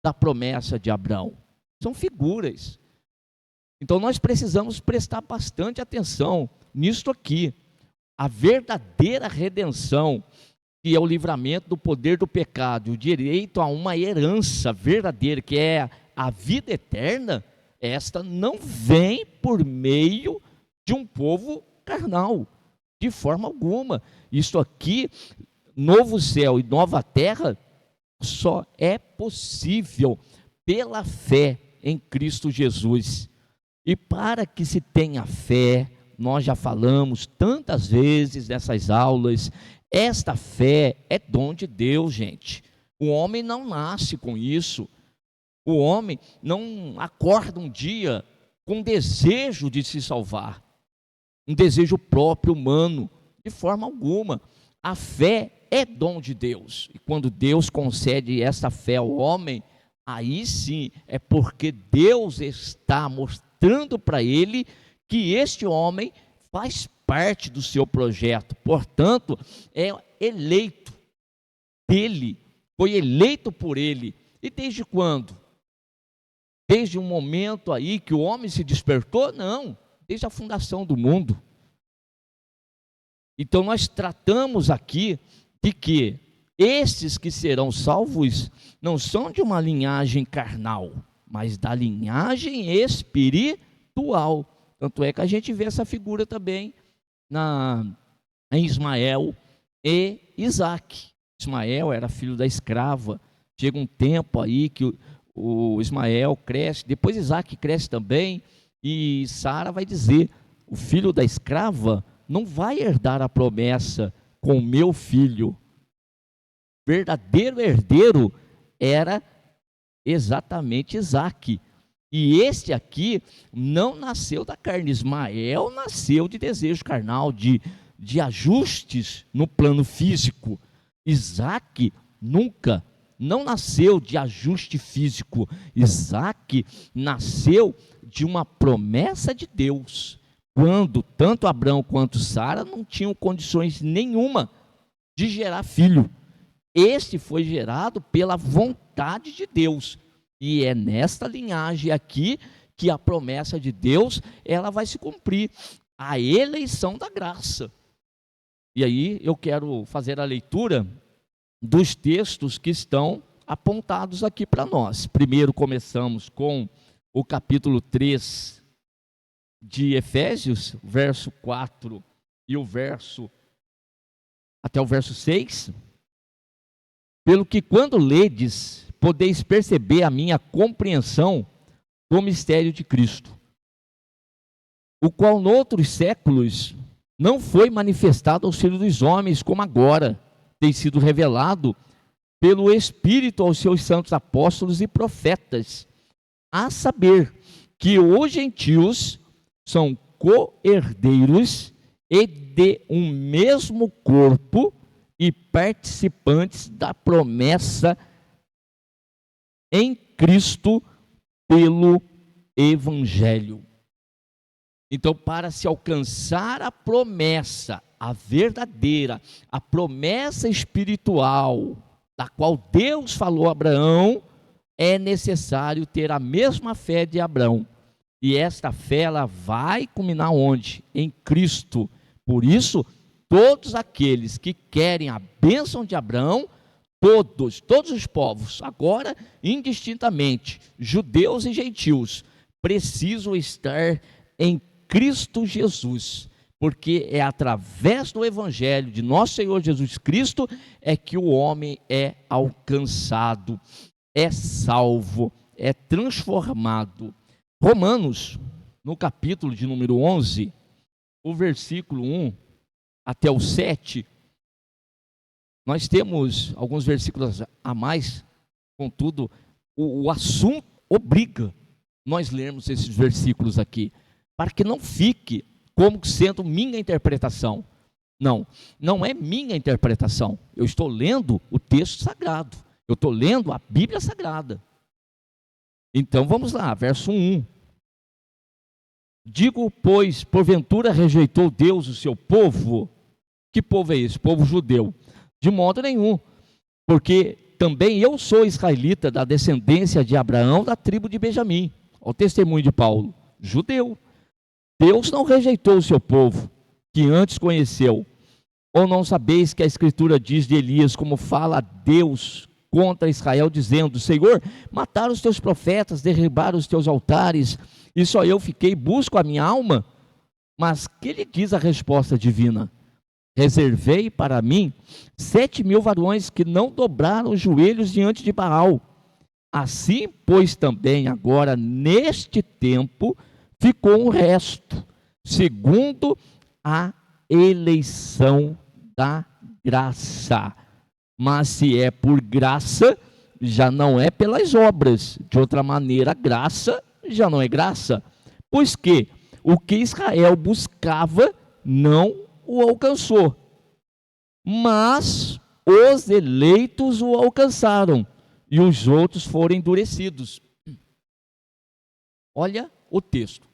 da promessa de Abraão. São figuras. Então nós precisamos prestar bastante atenção nisto aqui. A verdadeira redenção, que é o livramento do poder do pecado, o direito a uma herança verdadeira, que é a vida eterna, esta não vem por meio de um povo carnal, de forma alguma. Isto aqui, novo céu e nova terra, só é possível pela fé em Cristo Jesus. E para que se tenha fé, nós já falamos tantas vezes nessas aulas, esta fé é dom de Deus, gente. O homem não nasce com isso. O homem não acorda um dia com desejo de se salvar, um desejo próprio humano, de forma alguma. A fé é dom de Deus, e quando Deus concede essa fé ao homem, aí sim é porque Deus está mostrando para ele que este homem faz parte do seu projeto, portanto, é eleito dele, foi eleito por ele. E desde quando? Desde um momento aí que o homem se despertou? Não, desde a fundação do mundo. Então nós tratamos aqui de que estes que serão salvos não são de uma linhagem carnal, mas da linhagem espiritual. Tanto é que a gente vê essa figura também em Ismael e Isaac. Ismael era filho da escrava. Chega um tempo aí que o Ismael cresce, depois Isaac cresce também, e Sara vai dizer: o filho da escrava não vai herdar a promessa com o meu filho. Verdadeiro herdeiro era exatamente Isaac. E este aqui não nasceu da carne. Ismael nasceu de desejo carnal, de ajustes no plano físico. Isaac não nasceu de ajuste físico. Isaac nasceu de uma promessa de Deus, quando tanto Abraão quanto Sara não tinham condições nenhuma de gerar filho. Este foi gerado pela vontade de Deus, e é nesta linhagem aqui que a promessa de Deus ela vai se cumprir, a eleição da graça. E aí eu quero fazer a leitura dos textos que estão apontados aqui para nós. Primeiro começamos com o capítulo 3 de Efésios, verso 4 e até o verso 6. Pelo que quando ledes, podeis perceber a minha compreensão, do mistério de Cristo, o qual noutros séculos não foi manifestado aos filhos dos homens, como agora tem sido revelado pelo Espírito aos seus santos apóstolos e profetas, a saber que os gentios são co-herdeiros e de um mesmo corpo e participantes da promessa em Cristo pelo Evangelho. Então, para se alcançar a promessa, a verdadeira, a promessa espiritual, da qual Deus falou a Abraão, é necessário ter a mesma fé de Abraão. E esta fé, ela vai culminar onde? Em Cristo. Por isso, todos aqueles que querem a bênção de Abraão, todos os povos, agora indistintamente, judeus e gentios, precisam estar em Cristo Jesus, porque é através do Evangelho de nosso Senhor Jesus Cristo é que o homem é alcançado, é salvo, é transformado. Romanos, no capítulo de número 11, o versículo 1 até o 7, nós temos alguns versículos a mais, contudo, o assunto obriga nós lermos esses versículos aqui, para que não fique como sendo minha interpretação. Não é minha interpretação. Eu estou lendo o texto sagrado. Eu estou lendo a Bíblia Sagrada. Então vamos lá, verso 1. Digo, pois, porventura rejeitou Deus o seu povo? Que povo é esse? Povo judeu. De modo nenhum, porque também eu sou israelita da descendência de Abraão, da tribo de Benjamim. Olha o testemunho de Paulo, judeu. Deus não rejeitou o seu povo, que antes conheceu. Ou não sabeis que a Escritura diz de Elias, como fala Deus contra Israel, dizendo: Senhor, mataram os teus profetas, derribaram os teus altares, e só eu fiquei, busco a minha alma? Mas que lhe diz a resposta divina? Reservei para mim 7.000 varões que não dobraram os joelhos diante de Baal. Assim, pois, também agora, neste tempo, ficou um resto, segundo a eleição da graça. Mas se é por graça, já não é pelas obras. De outra maneira, graça já não é graça. Pois que o que Israel buscava não o alcançou, mas os eleitos o alcançaram, e os outros foram endurecidos. Olha o texto.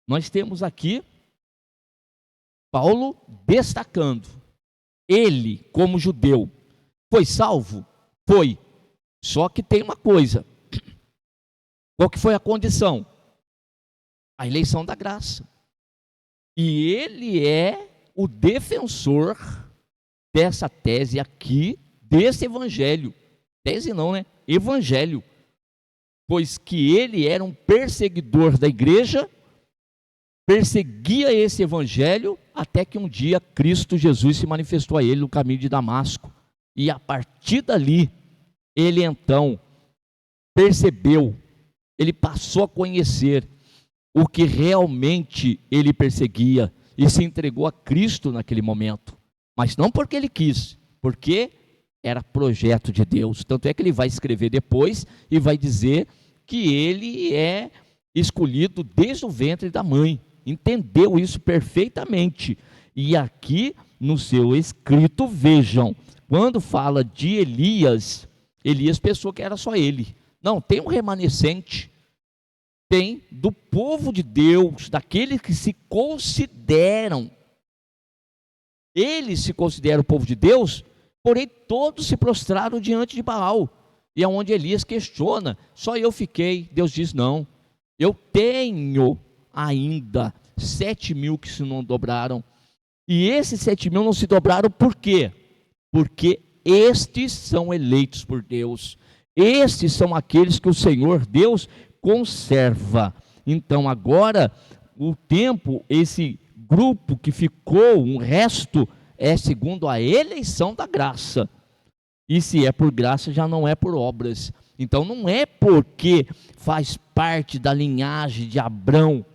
Nós temos aqui Paulo destacando. Ele, como judeu, foi salvo? Foi. Só que tem uma coisa. Qual que foi a condição? A eleição da graça. E ele é o defensor dessa tese aqui, desse evangelho. Tese não, né? Evangelho. Pois que ele era um perseguidor da igreja, perseguia esse evangelho, até que um dia Cristo Jesus se manifestou a ele no caminho de Damasco. E a partir dali, ele então percebeu, ele passou a conhecer o que realmente ele perseguia e se entregou a Cristo naquele momento. Mas não porque ele quis, porque era projeto de Deus. Tanto é que ele vai escrever depois e vai dizer que ele é escolhido desde o ventre da mãe. Entendeu isso perfeitamente. E aqui no seu escrito, vejam, quando fala de Elias, Elias pensou que era só ele. Não, tem um remanescente, tem do povo de Deus, daqueles que se consideram, eles se consideram o povo de Deus, porém todos se prostraram diante de Baal. E é onde Elias questiona, só eu fiquei. Deus diz: não, eu tenho ainda 7.000 que se não dobraram. E esses 7.000 não se dobraram por quê? Porque estes são eleitos por Deus. Estes são aqueles que o Senhor Deus conserva. Então agora, o tempo, esse grupo que ficou, um resto, é segundo a eleição da graça. E se é por graça, já não é por obras. Então não é porque faz parte da linhagem de Abrão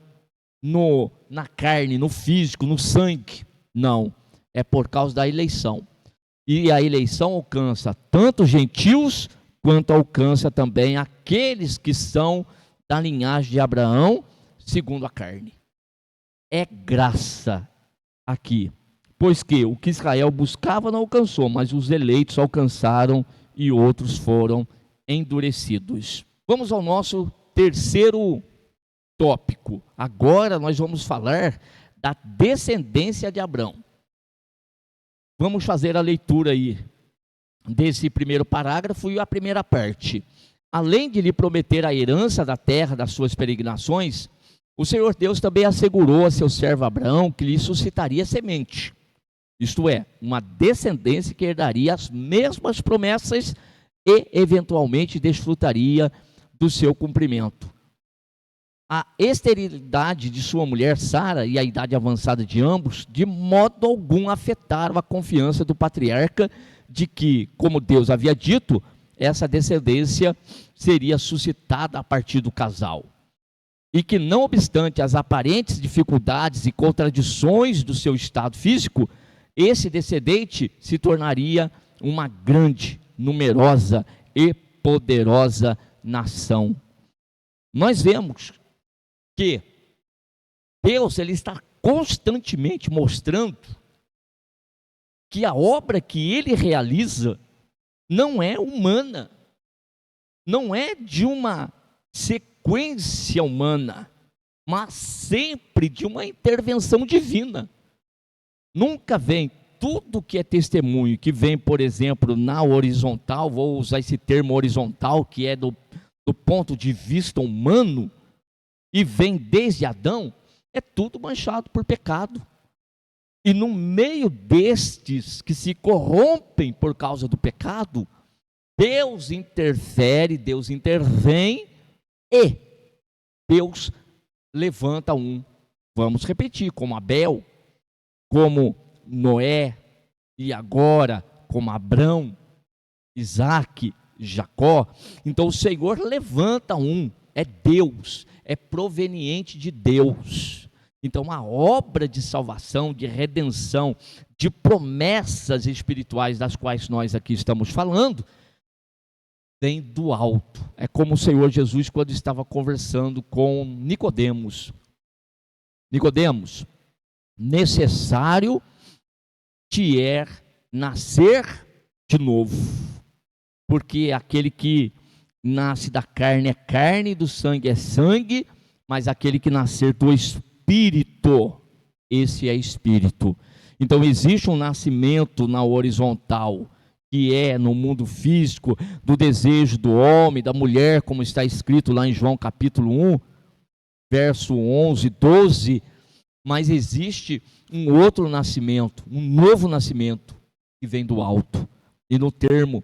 na carne, no físico, no sangue. Não, é por causa da eleição. E a eleição alcança tanto os gentios, quanto alcança também aqueles que são da linhagem de Abraão, segundo a carne. É graça aqui, pois que o que Israel buscava não alcançou, mas os eleitos alcançaram e outros foram endurecidos. Vamos ao nosso terceiro tópico. Agora nós vamos falar da descendência de Abrão. Vamos fazer a leitura aí desse primeiro parágrafo e a primeira parte. Além de lhe prometer a herança da terra das suas peregrinações, o Senhor Deus também assegurou a seu servo Abraão que lhe suscitaria semente, isto é, uma descendência que herdaria as mesmas promessas e eventualmente desfrutaria do seu cumprimento. A esterilidade de sua mulher Sara e a idade avançada de ambos, de modo algum afetaram a confiança do patriarca de que, como Deus havia dito, essa descendência seria suscitada a partir do casal. E que, não obstante as aparentes dificuldades e contradições do seu estado físico, esse descendente se tornaria uma grande, numerosa e poderosa nação. Nós vemos que Deus ele está constantemente mostrando que a obra que ele realiza não é humana, não é de uma sequência humana, mas sempre de uma intervenção divina. Nunca vem tudo que é testemunho, que vem, por exemplo, na horizontal, vou usar esse termo horizontal, que é do ponto de vista humano, e vem desde Adão, é tudo manchado por pecado. E no meio destes que se corrompem por causa do pecado, Deus interfere, Deus intervém e Deus levanta um. Vamos repetir, como Abel, como Noé e agora como Abrão, Isaac, Jacó. Então o Senhor levanta um, é Deus, é proveniente de Deus. Então a obra de salvação, de redenção, de promessas espirituais das quais nós aqui estamos falando, vem do alto. É como o Senhor Jesus quando estava conversando com Nicodemos. Nicodemos, necessário te é nascer de novo, porque aquele que nasce da carne é carne, do sangue é sangue, mas aquele que nascer do Espírito, esse é Espírito. Então existe um nascimento na horizontal, que é no mundo físico, do desejo do homem, da mulher, como está escrito lá em João capítulo 1, verso 11, 12, mas existe um outro nascimento, um novo nascimento, que vem do alto. E no termo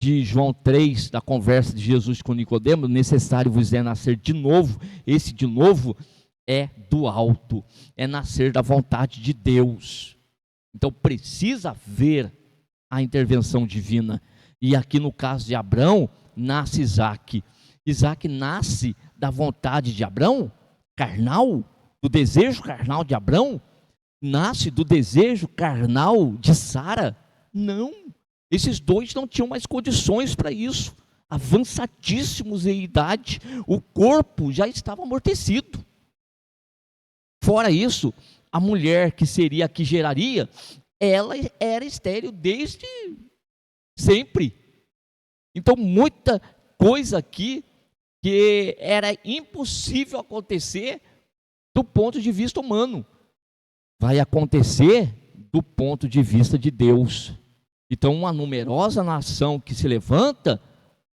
de João 3, da conversa de Jesus com Nicodemos, necessário vos é nascer de novo. Esse de novo é do alto, é nascer da vontade de Deus. Então precisa haver a intervenção divina. E aqui no caso de Abrão, nasce Isaac. Isaac nasce da vontade de Abrão, carnal, do desejo carnal de Abrão? Nasce do desejo carnal de Sara? Não. Esses dois não tinham mais condições para isso, avançadíssimos em idade, o corpo já estava amortecido. Fora isso, a mulher que seria a que geraria, ela era estéril desde sempre. Então muita coisa aqui que era impossível acontecer do ponto de vista humano, vai acontecer do ponto de vista de Deus. Então uma numerosa nação que se levanta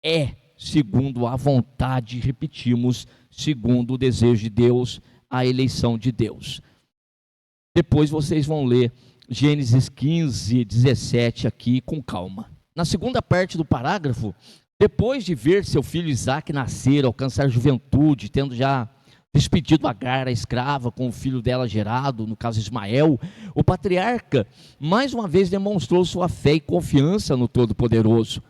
é segundo a vontade, repetimos, segundo o desejo de Deus, a eleição de Deus. Depois vocês vão ler Gênesis 15, 17 aqui com calma. Na segunda parte do parágrafo, depois de ver seu filho Isaac nascer, alcançar juventude, tendo já despedido Agar, a escrava, com o filho dela gerado, no caso Ismael, o patriarca mais uma vez demonstrou sua fé e confiança no Todo-Poderoso.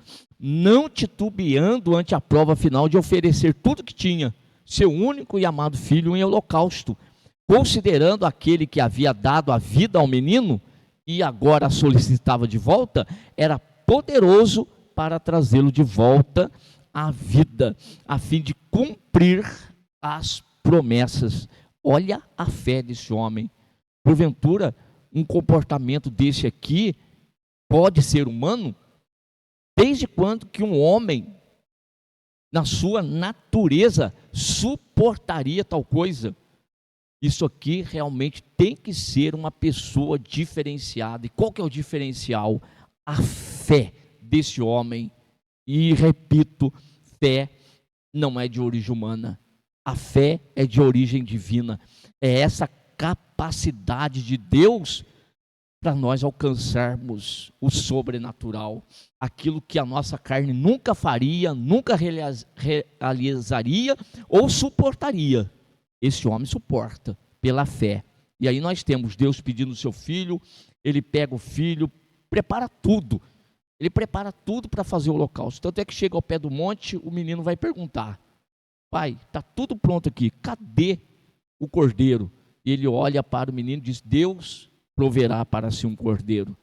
não titubeando ante a prova final de oferecer tudo que tinha, seu único e amado filho, em holocausto, considerando aquele que havia dado a vida ao menino e agora a solicitava de volta, era poderoso para trazê-lo de volta à vida, a fim de cumprir as promessas. Olha a fé desse homem. Porventura, um comportamento desse aqui pode ser humano? Desde quando que um homem, na sua natureza, suportaria tal coisa? Isso aqui realmente tem que ser uma pessoa diferenciada. E qual que é o diferencial? A fé desse homem. E repito, fé não é de origem humana. A fé é de origem divina. É essa capacidade de Deus para nós alcançarmos o sobrenatural. Aquilo que a nossa carne nunca faria, nunca realizaria ou suportaria. Esse homem suporta pela fé. E aí nós temos Deus pedindo o seu filho, ele pega o filho, prepara tudo. Ele prepara tudo para fazer o holocausto. Tanto é que chega ao pé do monte, o menino vai perguntar: pai, está tudo pronto aqui, cadê o cordeiro? E ele olha para o menino e diz: Deus proverá para si um cordeiro.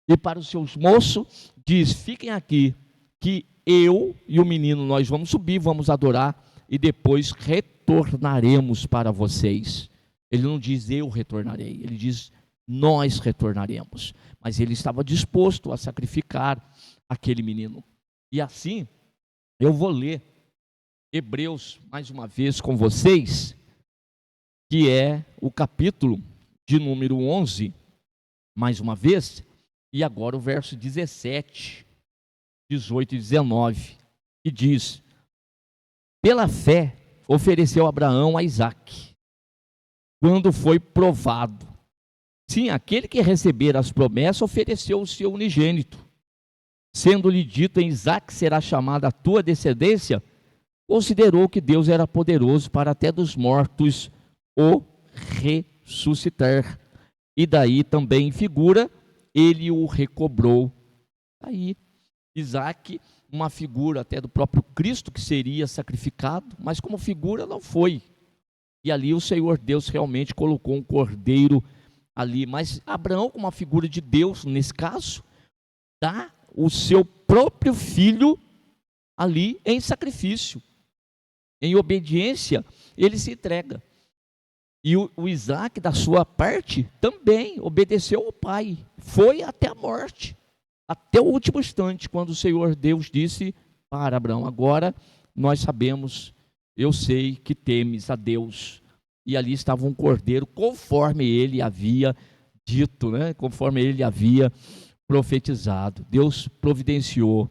E para os seus moços, diz: fiquem aqui, que eu e o menino, nós vamos subir, vamos adorar, e depois retornaremos para vocês. Ele não diz eu retornarei, ele diz nós retornaremos. Mas ele estava disposto a sacrificar aquele menino. E assim, eu vou ler Hebreus mais uma vez com vocês, que é o capítulo de número 11, mais uma vez, e agora o verso 17, 18 e 19, que diz: pela fé ofereceu Abraão a Isaque, quando foi provado. Sim, aquele que recebera as promessas ofereceu o seu unigênito. Sendo-lhe dito: em Isaque será chamada a tua descendência, considerou que Deus era poderoso para até dos mortos o ressuscitar. E daí também em figura, ele o recobrou. Aí, Isaque, uma figura até do próprio Cristo que seria sacrificado, mas como figura não foi. E ali o Senhor Deus realmente colocou um cordeiro ali, mas Abraão, como uma figura de Deus, nesse caso, dá o seu próprio filho ali em sacrifício, em obediência, ele se entrega. E o Isaque, da sua parte, também obedeceu ao pai, foi até a morte, até o último instante, quando o Senhor Deus disse para Abraão: agora nós sabemos, eu sei que temes a Deus. E ali estava um cordeiro, conforme ele havia dito, né? Conforme ele havia profetizado. Deus providenciou.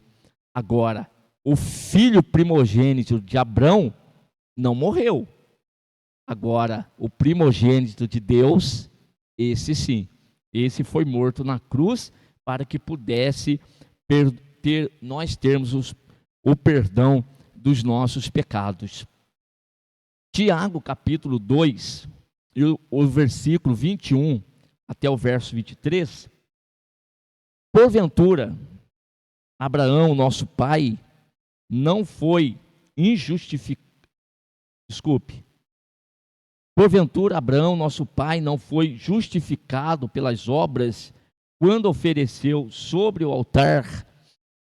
Agora, o filho primogênito de Abraão não morreu. Agora, o primogênito de Deus, esse sim, esse foi morto na cruz para que pudesse nós termos o perdão dos nossos pecados. Tiago capítulo 2, e o versículo 21 até o verso 23. Porventura, Abraão, nosso pai, não foi injustificado. Porventura, Abraão, nosso pai, não foi justificado pelas obras quando ofereceu sobre o altar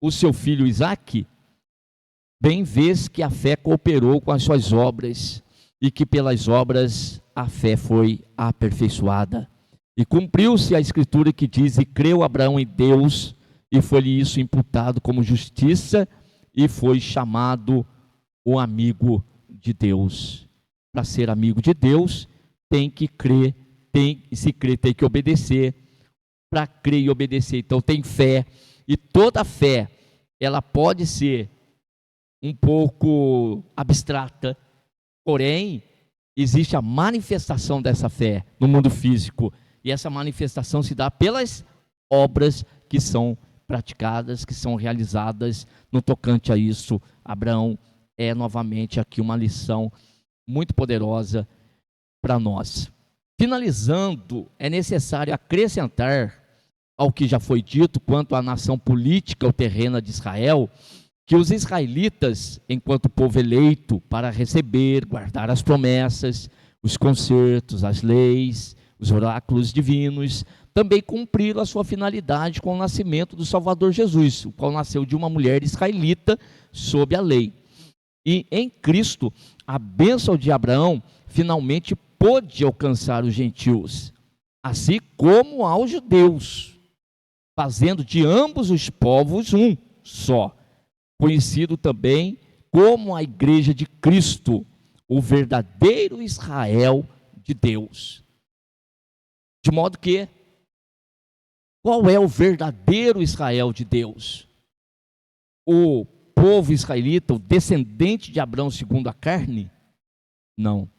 o seu filho Isaque? Bem vês que a fé cooperou com as suas obras, e que pelas obras a fé foi aperfeiçoada. E cumpriu-se a escritura que diz: e creu Abraão em Deus, e foi-lhe isso imputado como justiça, e foi chamado o amigo de Deus. Para ser amigo de Deus, tem que crer, se crer tem que obedecer. Para crer e obedecer, então tem fé, e toda fé, ela pode ser um pouco abstrata, porém, existe a manifestação dessa fé no mundo físico, e essa manifestação se dá pelas obras que são praticadas, que são realizadas no tocante a isso. Abraão é novamente aqui uma lição muito poderosa para nós. Finalizando, é necessário acrescentar ao que já foi dito quanto à nação política ou terrena de Israel, que os israelitas, enquanto povo eleito para receber, guardar as promessas, os concertos, as leis, os oráculos divinos, também cumpriram a sua finalidade com o nascimento do Salvador Jesus, o qual nasceu de uma mulher israelita sob a lei. E em Cristo, a bênção de Abraão finalmente pôde alcançar os gentios, assim como aos judeus, fazendo de ambos os povos um só, conhecido também como a Igreja de Cristo, o verdadeiro Israel de Deus. De modo que, qual é o verdadeiro Israel de Deus? O povo israelita, o descendente de Abraão segundo a carne? Não.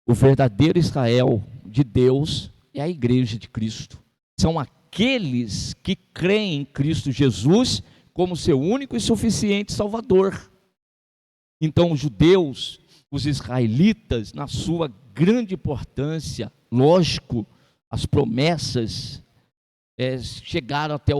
O verdadeiro Israel de Deus é a Igreja de Cristo. São aqueles que creem em Cristo Jesus como seu único e suficiente Salvador. Então, os judeus, os israelitas, na sua grande importância, lógico, as promessas chegaram até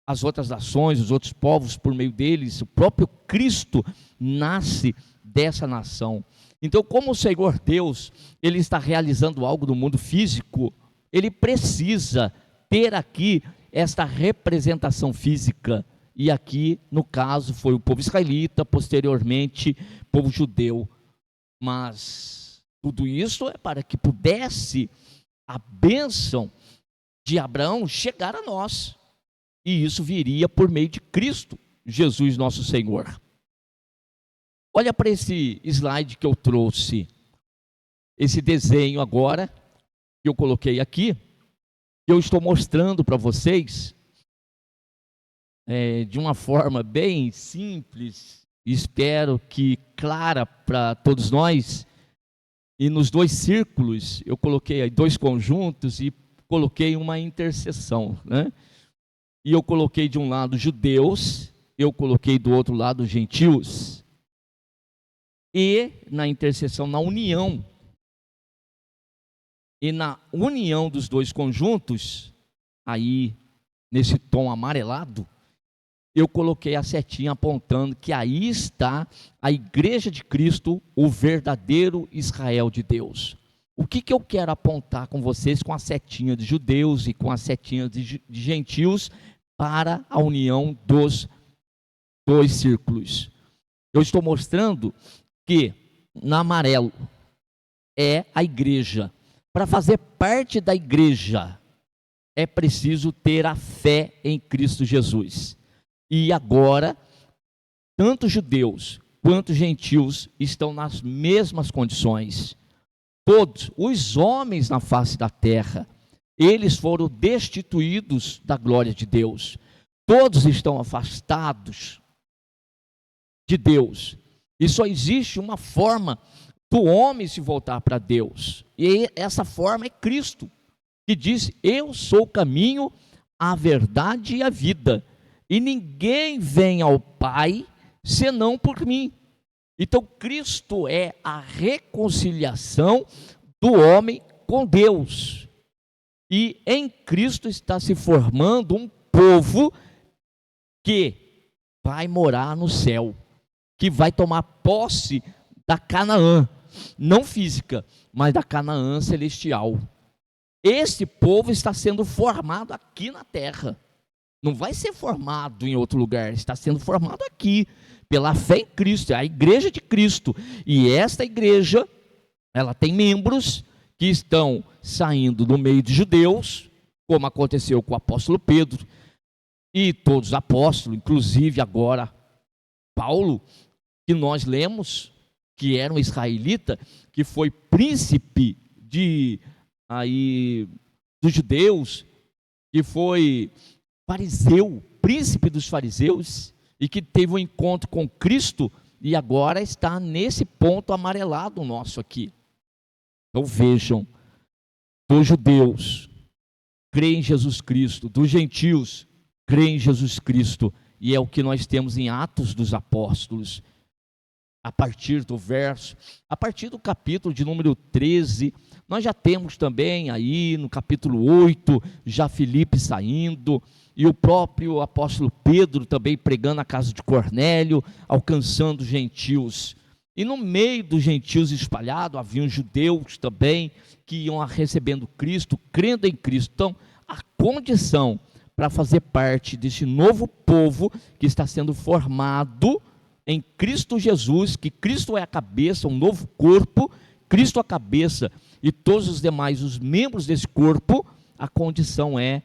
as outras nações, os outros povos por meio deles. O próprio Cristo nasce dessa nação. Então, como o Senhor Deus, Ele está realizando algo no mundo físico, Ele precisa ter aqui esta representação física. E aqui, no caso, foi o povo israelita, posteriormente, o povo judeu. Mas tudo isso é para que pudesse a bênção de Abraão chegar a nós. E isso viria por meio de Cristo, Jesus nosso Senhor. Olha para esse slide que eu trouxe, esse desenho agora, que eu coloquei aqui, que eu estou mostrando para vocês, de uma forma bem simples, espero que clara para todos nós. E nos dois círculos, eu coloquei aí dois conjuntos e coloquei uma interseção, né? E eu coloquei de um lado judeus, eu coloquei do outro lado gentios. E na interseção, na união, e na união dos dois conjuntos, aí nesse tom amarelado, eu coloquei a setinha apontando que aí está a Igreja de Cristo, o verdadeiro Israel de Deus. O que eu quero apontar com vocês com a setinha de judeus e com a setinha de gentios para a união dos dois círculos? Eu estou mostrando que na amarelo é a igreja. Para fazer parte da igreja é preciso ter a fé em Cristo Jesus. E agora, tanto judeus quanto gentios estão nas mesmas condições. Todos os homens na face da terra, eles foram destituídos da glória de Deus. Todos estão afastados de Deus. E só existe uma forma do homem se voltar para Deus. E essa forma é Cristo, que diz: eu sou o caminho, a verdade e a vida. E ninguém vem ao Pai senão por mim. Então Cristo é a reconciliação do homem com Deus. E em Cristo está se formando um povo que vai morar no céu, que vai tomar posse da Canaã, não física, mas da Canaã celestial. Esse povo está sendo formado aqui na terra. Não vai ser formado em outro lugar, está sendo formado aqui, pela fé em Cristo, é a Igreja de Cristo. E esta igreja, ela tem membros que estão saindo do meio de judeus, como aconteceu com o apóstolo Pedro, e todos os apóstolos, inclusive agora Paulo, que nós lemos, que era um israelita, que foi príncipe dos judeus, que foi fariseu, príncipe dos fariseus, e que teve um encontro com Cristo, e agora está nesse ponto amarelado nosso aqui. Então vejam, dos judeus, creem em Jesus Cristo, dos gentios, creem em Jesus Cristo, e é o que nós temos em Atos dos Apóstolos. a partir do capítulo de número 13, nós já temos também aí no capítulo 8, já Filipe saindo, e o próprio apóstolo Pedro também pregando na casa de Cornélio, alcançando os gentios. E no meio dos gentios espalhados, haviam judeus também, que iam recebendo Cristo, crendo em Cristo. Então, a condição para fazer parte desse novo povo que está sendo formado em Cristo Jesus, que Cristo é a cabeça, um novo corpo, Cristo a cabeça e todos os demais, os membros desse corpo, a condição é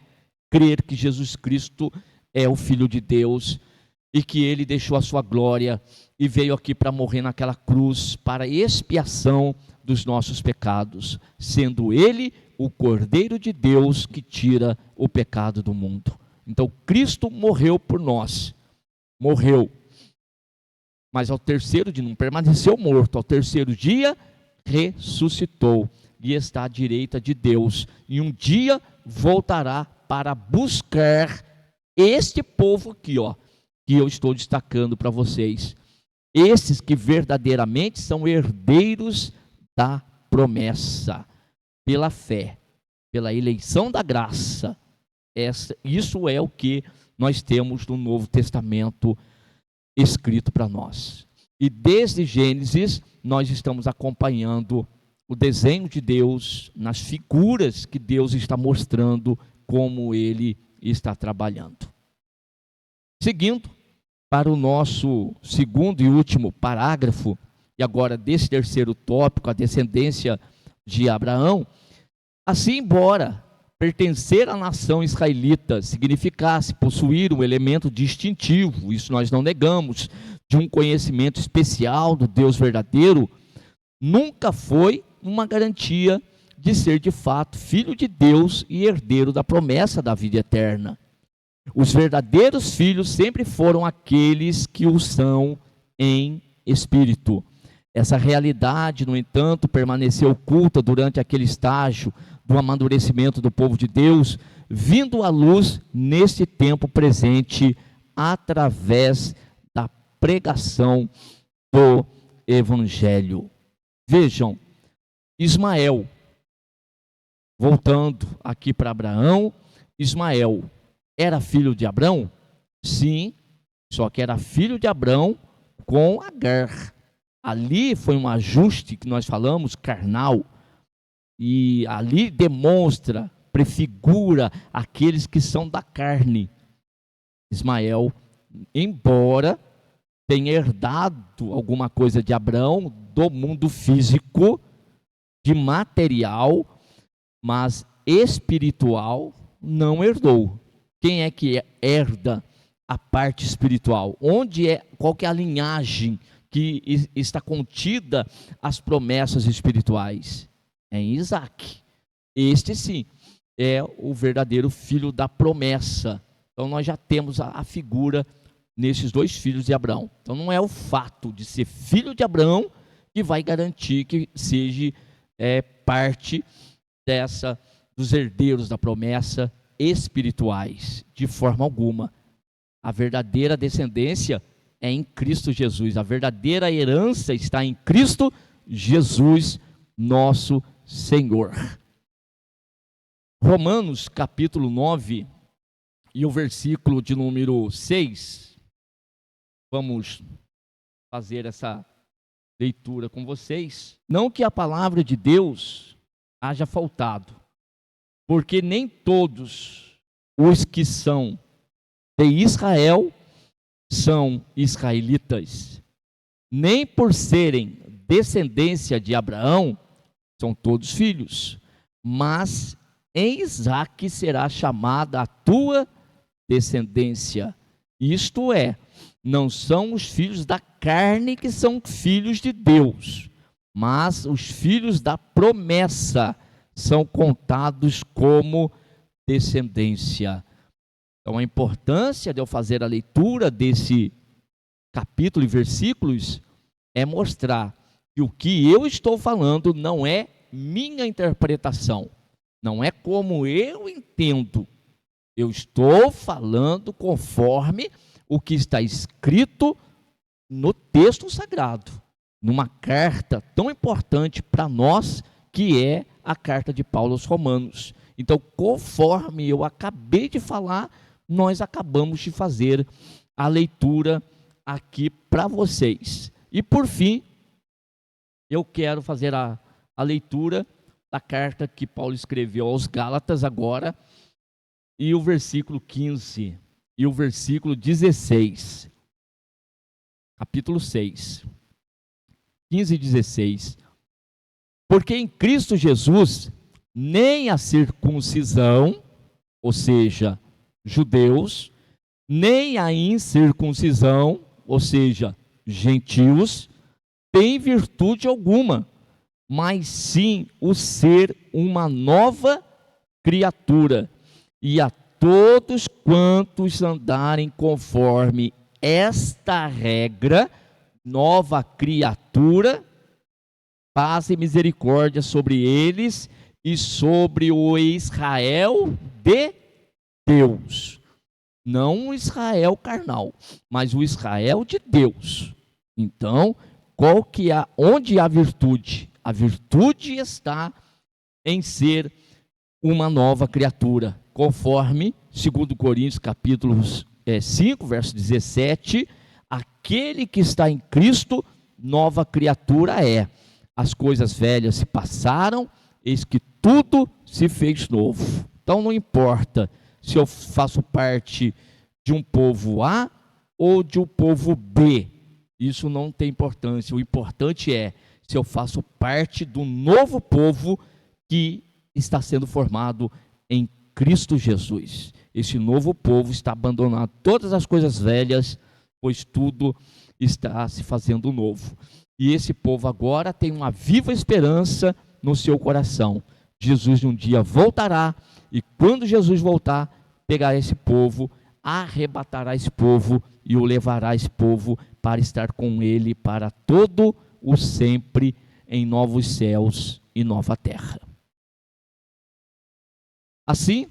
crer que Jesus Cristo é o Filho de Deus e que Ele deixou a sua glória e veio aqui para morrer naquela cruz para expiação dos nossos pecados, sendo Ele o Cordeiro de Deus que tira o pecado do mundo. Então Cristo morreu por nós, morreu, mas ao terceiro dia, não permaneceu morto, ao terceiro dia ressuscitou e está à direita de Deus, e um dia voltará para buscar este povo aqui, que eu estou destacando para vocês, esses que verdadeiramente são herdeiros da promessa, pela fé, pela eleição da graça. Isso é o que nós temos no Novo Testamento escrito para nós. E desde Gênesis nós estamos acompanhando o desenho de Deus nas figuras que Deus está mostrando como Ele está trabalhando. Seguindo para o nosso segundo e último parágrafo, e agora desse terceiro tópico, a descendência de Abraão, assim, embora pertencer à nação israelita significasse possuir um elemento distintivo, isso nós não negamos, de um conhecimento especial do Deus verdadeiro, nunca foi uma garantia de ser de fato filho de Deus e herdeiro da promessa da vida eterna. Os verdadeiros filhos sempre foram aqueles que o são em espírito. Essa realidade, no entanto, permaneceu oculta durante aquele estágio do amadurecimento do povo de Deus, vindo à luz neste tempo presente, através da pregação do Evangelho. Vejam, Ismael, voltando aqui para Abraão, Ismael era filho de Abrão? Sim, só que era filho de Abrão com Agar. Ali foi um ajuste que nós falamos, carnal, e ali demonstra, prefigura aqueles que são da carne. Ismael, embora tenha herdado alguma coisa de Abrão, do mundo físico, de material, mas espiritual não herdou. Quem é que herda a parte espiritual? Qual que é a linhagem que está contida as promessas espirituais? É em Isaac. Este sim é o verdadeiro filho da promessa. Então nós já temos a figura nesses dois filhos de Abraão. Então não é o fato de ser filho de Abraão que vai garantir que seja parte dos herdeiros da promessa espirituais, de forma alguma. A verdadeira descendência é em Cristo Jesus, a verdadeira herança está em Cristo Jesus, nosso Senhor. Romanos capítulo 9 e o versículo de número 6, vamos fazer essa leitura com vocês. Não que a palavra de Deus haja faltado, porque nem todos os que são de Israel são israelitas, nem por serem descendência de Abraão são todos filhos, mas em Isaque será chamada a tua descendência. Isto é, não são os filhos da carne que são filhos de Deus, mas os filhos da promessa são contados como descendência. Então a importância de eu fazer a leitura desse capítulo e versículos é mostrar que o que eu estou falando não é minha interpretação, não é como eu entendo, eu estou falando conforme o que está escrito no texto sagrado. numa carta tão importante para nós, que é a carta de Paulo aos Romanos. Então, conforme eu acabei de falar, nós acabamos de fazer a leitura aqui para vocês. E por fim, eu quero fazer a leitura da carta que Paulo escreveu aos Gálatas agora, e o versículo 15 e o versículo 16, capítulo 6, 15 e 16. Porque em Cristo Jesus, nem a circuncisão, ou seja, judeus, nem a incircuncisão, ou seja, gentios, tem virtude alguma, mas sim o ser uma nova criatura. E a todos quantos andarem conforme esta regra, nova criatura, paz e misericórdia sobre eles e sobre o Israel de Deus. Não o Israel carnal, mas o Israel de Deus. Então, onde há virtude? A virtude está em ser uma nova criatura, conforme 2 Coríntios capítulo 5, verso 17, aquele que está em Cristo, nova criatura é. As coisas velhas se passaram, eis que tudo se fez novo. Então não importa se eu faço parte de um povo A ou de um povo B, isso não tem importância. O importante é se eu faço parte do novo povo que está sendo formado em Cristo Jesus. Esse novo povo está abandonando todas as coisas velhas, pois tudo está se fazendo novo. E esse povo agora tem uma viva esperança no seu coração. Jesus um dia voltará, e quando Jesus voltar, pegará esse povo, arrebatará esse povo e o levará esse povo para estar com ele para todo o sempre em novos céus e nova terra. Assim,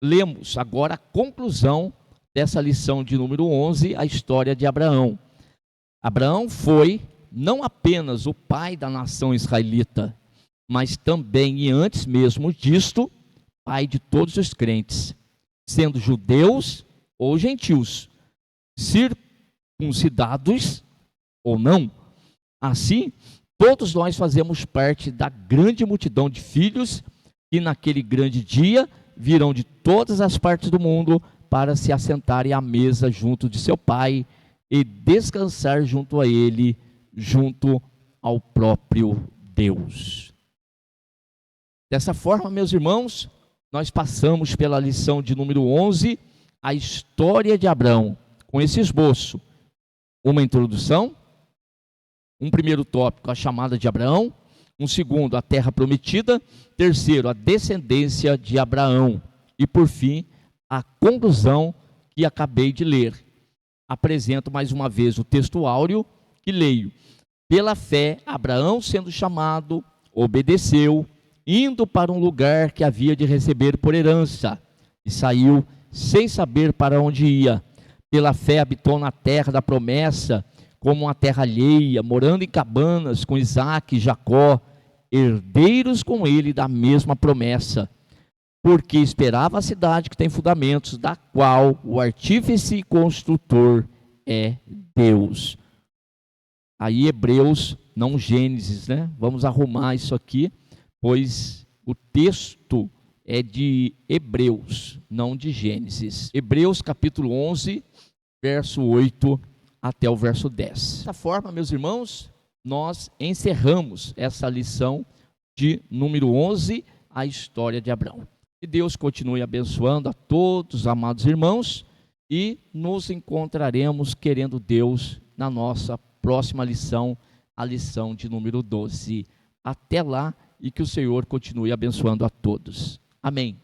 lemos agora a conclusão dessa lição de número 11, a história de Abraão. Abraão foi não apenas o pai da nação israelita, mas também, e antes mesmo disto, pai de todos os crentes, sendo judeus ou gentios, circuncidados ou não. Assim, todos nós fazemos parte da grande multidão de filhos que naquele grande dia virão de todas as partes do mundo para se assentarem à mesa junto de seu pai e descansar junto a ele, junto ao próprio Deus. Dessa forma, meus irmãos, nós passamos pela lição de número 11, a história de Abraão, com esse esboço. Uma introdução, um primeiro tópico, a chamada de Abraão, um segundo, a terra prometida, terceiro, a descendência de Abraão, e por fim, a conclusão que acabei de ler. Apresento mais uma vez o texto áureo que leio. Pela fé, Abraão, sendo chamado, obedeceu, indo para um lugar que havia de receber por herança, e saiu sem saber para onde ia. Pela fé habitou na terra da promessa, como uma terra alheia, morando em cabanas com Isaque e Jacó, herdeiros com ele da mesma promessa, porque esperava a cidade que tem fundamentos, da qual o artífice e construtor é Deus. Aí Hebreus, não Gênesis, né? Vamos arrumar isso aqui, pois o texto é de Hebreus, não de Gênesis. Hebreus capítulo 11, verso 8 até o verso 10. Dessa forma, meus irmãos, nós encerramos essa lição de número 11, a história de Abraão. Que Deus continue abençoando a todos, amados irmãos, e nos encontraremos, querendo Deus, na nossa próxima lição, a lição de número 12. Até lá, e que o Senhor continue abençoando a todos. Amém.